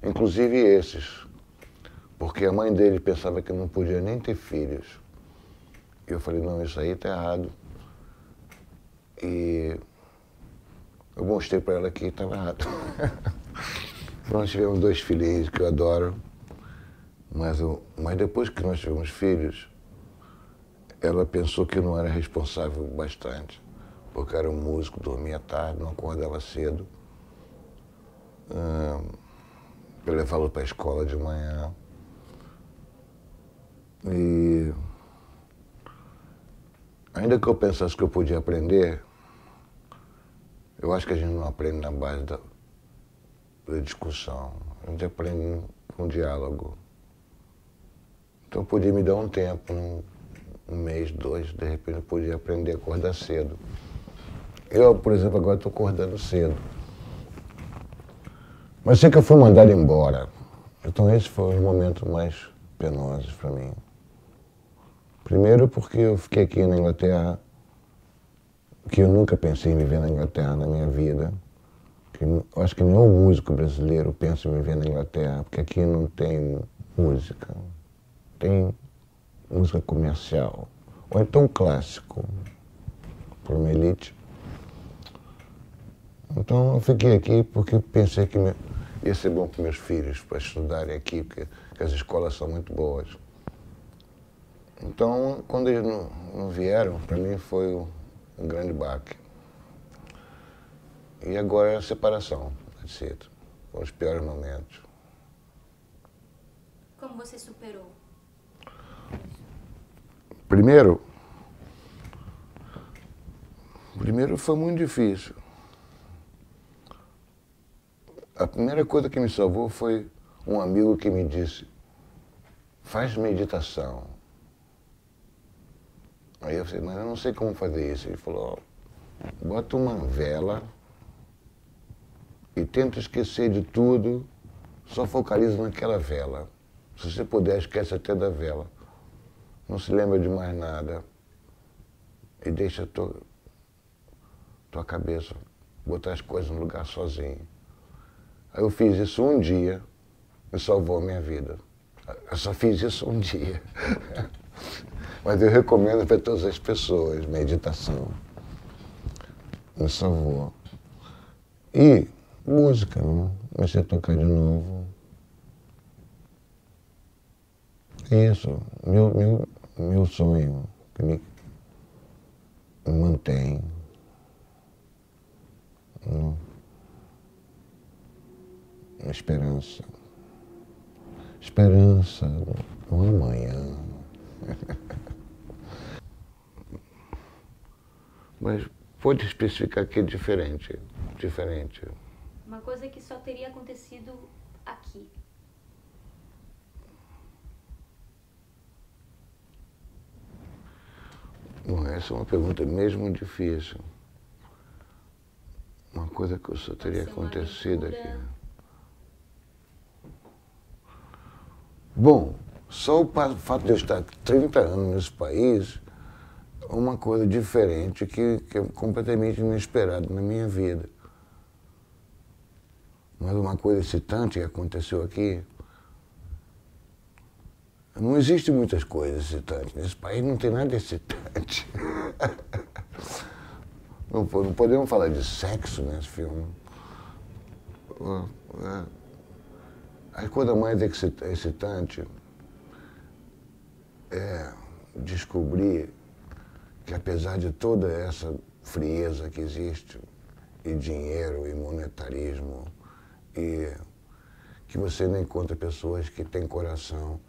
Inclusive esses, porque a mãe dele pensava que não podia nem ter filhos. E eu falei, não, isso aí tá errado. E eu mostrei para ela que estava errado. Nós tivemos 2 filhinhos que eu adoro, mas depois que nós tivemos filhos, ela pensou que eu não era responsável bastante, porque eu era um músico, dormia tarde, não acordava cedo. Eu levava para a escola de manhã. E ainda que eu pensasse que eu podia aprender, eu acho que a gente não aprende na base da discussão, a gente aprende com diálogo. Então eu podia me dar um tempo, um mês, 2, de repente eu podia aprender a acordar cedo. Eu, por exemplo, agora estou acordando cedo. Mas sei que eu fui mandado embora. Então esses foram os momentos mais penosos para mim. Primeiro porque eu fiquei aqui na Inglaterra, que eu nunca pensei em viver na Inglaterra na minha vida. Eu acho que nenhum músico brasileiro pensa em viver na Inglaterra, porque aqui não tem música. Tem música comercial, ou então clássico, por uma elite. Então eu fiquei aqui porque pensei que ia ser bom para meus filhos, para estudarem aqui, porque as escolas são muito boas. Então, quando eles não vieram, para mim foi um grande baque. E agora é a separação, etc. Foram os piores momentos. Como você superou? Primeiro foi muito difícil. A primeira coisa que me salvou foi um amigo que me disse, faz meditação. Aí eu falei, mas eu não sei como fazer isso. Ele falou, bota uma vela e tenta esquecer de tudo, só focaliza naquela vela. Se você puder, esquece até da vela. Não se lembra de mais nada. E deixa tua cabeça botar as coisas no lugar sozinho. Aí eu fiz isso um dia e salvou a minha vida. Eu só fiz isso um dia. Mas eu recomendo para todas as pessoas, meditação. Me salvou. E música, né? Comecei a tocar de novo. Isso, meu sonho, que me mantém. Esperança. Esperança no amanhã. Mas pode especificar que é diferente. Uma coisa que só teria acontecido aqui. Bom, essa é uma pergunta mesmo difícil. Uma coisa que só teria acontecido aqui. Bom, só o fato de eu estar 30 anos nesse país é uma coisa diferente que é completamente inesperada na minha vida. Mas uma coisa excitante que aconteceu aqui, não existe muitas coisas excitantes. Nesse país não tem nada excitante. Não podemos falar de sexo nesse filme. A coisa mais excitante é descobrir que, apesar de toda essa frieza que existe, e dinheiro, e monetarismo, e que você não encontra pessoas que têm coração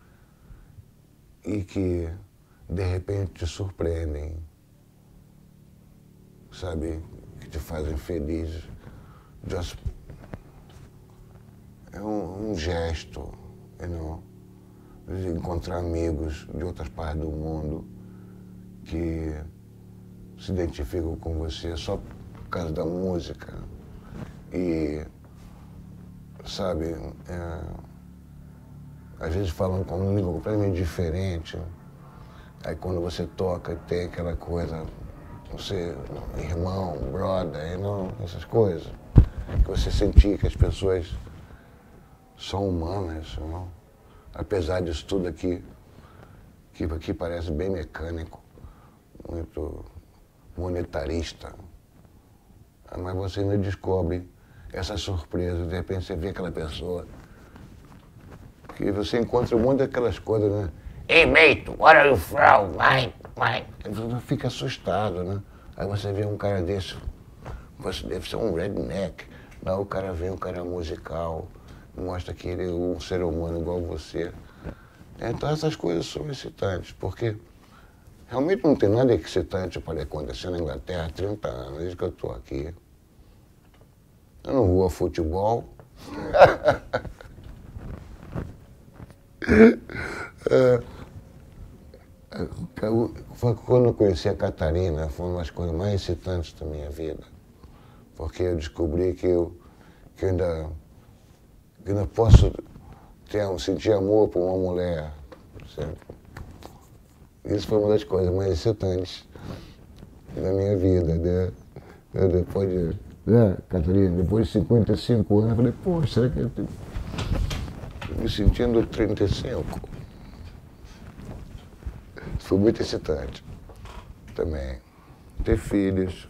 e que, de repente, te surpreendem, sabe? Que te fazem feliz. É um gesto, encontrar amigos de outras partes do mundo que se identificam com você só por causa da música. E, sabe, às vezes falam com uma língua completamente diferente. Aí quando você toca, tem aquela coisa, você, irmão, brother, não, essas coisas. Que você sentir que as pessoas são humanas, não? Apesar disso tudo aqui, que aqui parece bem mecânico, muito monetarista. Mas você ainda descobre essa surpresa, de repente você vê aquela pessoa, que você encontra um monte daquelas coisas, né? Hey mate, where are you from? Mate. Você fica assustado, né? Aí você vê um cara desse, você deve ser um redneck. Lá o cara vê um cara musical, mostra que ele é um ser humano igual você. Então essas coisas são excitantes, porque realmente não tem nada excitante para acontecer na Inglaterra há 30 anos, desde que eu estou aqui. Eu não vou a futebol. Quando eu conheci a Catarina, foi uma das coisas mais excitantes da minha vida. Porque eu descobri que eu ainda posso sentir amor por uma mulher. Certo? Isso foi uma das coisas mais excitantes da minha vida. Né? Depois de, Catarina, depois de 55 anos, eu falei, poxa, será que eu estou me sentindo 35? Foi muito excitante também. Ter filhos.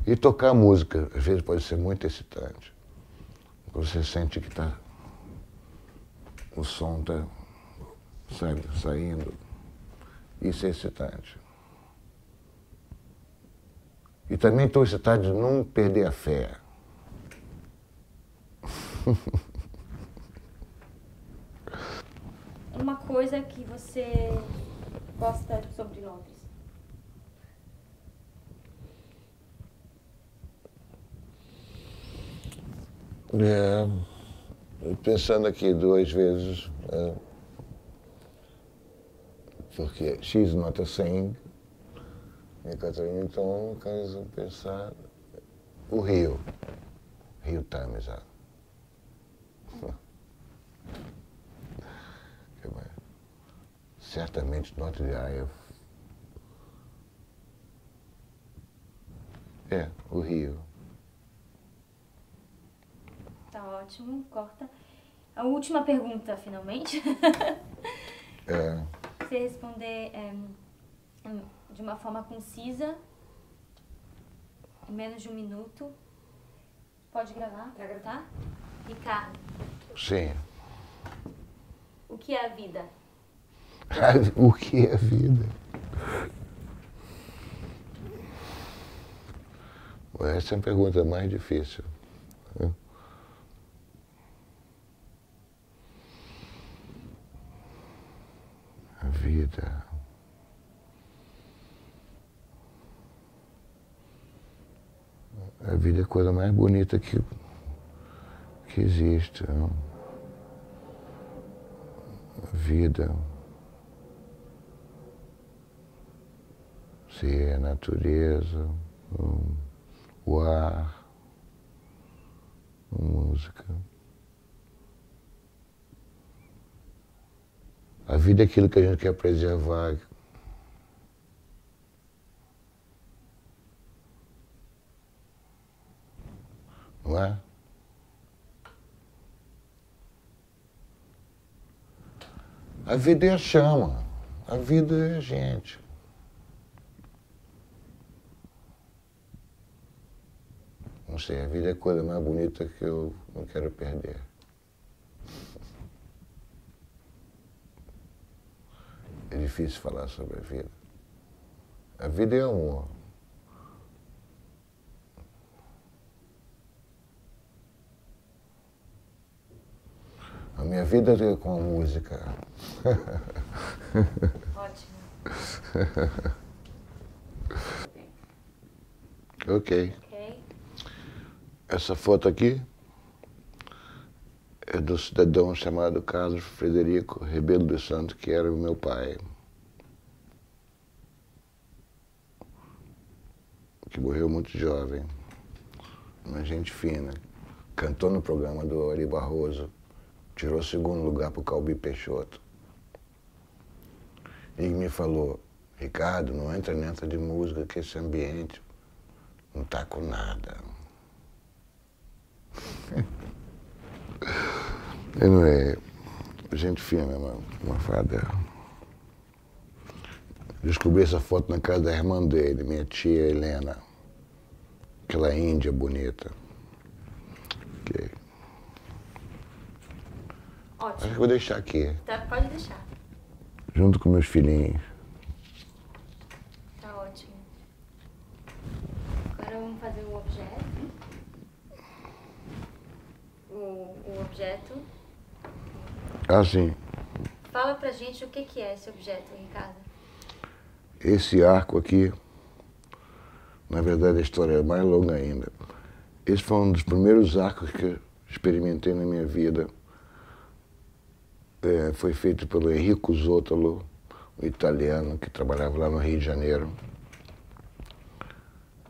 E tocar música, às vezes, pode ser muito excitante. Você sente que o som está, sabe, saindo. Isso é excitante. E também estou excitado de não perder a fé. Uma coisa que você gosta sobre Londres? Pensando aqui duas vezes, porque she's not a saint, e Catarina, então, no caso, pensar o Rio Times. Certamente Notre Dame. O Rio. Tá ótimo, corta. A última pergunta, finalmente. Você responder de uma forma concisa, em menos de 1 minuto. Pode gravar, tá? Ricardo. Sim. O que é a vida? O que é a vida? Essa é a pergunta mais difícil. A vida. A vida é a coisa mais bonita que existe. Não? A vida. Se a natureza, o ar, a música. A vida é aquilo que a gente quer preservar. Não é? A vida é a chama. A vida é a gente. Não sei, a vida é a coisa mais bonita que eu não quero perder. É difícil falar sobre a vida. A vida é amor. A minha vida é com a música. Ótimo. Ok. Essa foto aqui é do cidadão chamado Carlos Frederico Rebelo dos Santos, que era o meu pai, que morreu muito jovem, uma gente fina, cantou no programa do Ari Barroso, tirou o segundo lugar para o Calbi Peixoto. E me falou, Ricardo, não entra nessa de música que esse ambiente não tá com nada. Ele não é gente fina, uma fada. Descobri essa foto na casa da irmã dele, minha tia Helena. Aquela índia bonita. Okay. Ótimo. Acho que vou deixar aqui. Tá, pode deixar. Junto com meus filhinhos. Tá ótimo. Agora vamos fazer o objeto. O objeto. Ah, sim. Fala pra gente o que é esse objeto, Ricardo. Esse arco aqui, na verdade a história é mais longa ainda. Esse foi um dos primeiros arcos que eu experimentei na minha vida. Foi feito pelo Enrico Zottolo, um italiano que trabalhava lá no Rio de Janeiro.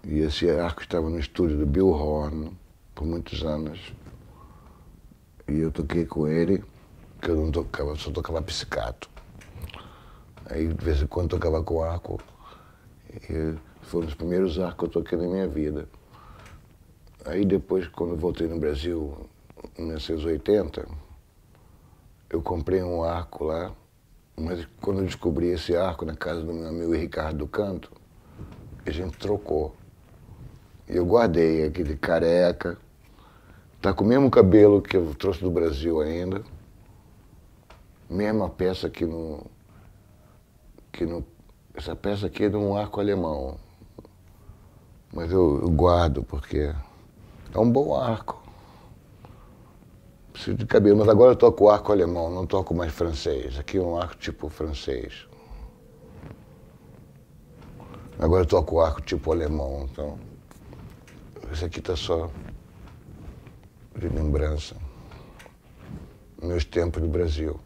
E esse arco estava no estúdio do Bill Horn por muitos anos. E eu toquei com ele, que eu não tocava, só tocava pizzicato. Aí de vez em quando tocava com arco. E foi um dos primeiros arcos que eu toquei na minha vida. Aí depois, quando eu voltei no Brasil, em 1980, eu comprei um arco lá, mas quando eu descobri esse arco na casa do meu amigo Ricardo do Canto, a gente trocou. E eu guardei aquele careca, tá com o mesmo cabelo que eu trouxe do Brasil ainda, mesma peça aqui essa peça aqui é de um arco alemão, mas eu guardo porque é um bom arco. Preciso de cabelo, mas agora eu toco arco alemão, não toco mais francês. Aqui é um arco tipo francês. Agora eu toco arco tipo alemão, então esse aqui tá só de lembrança. Meus tempos do Brasil.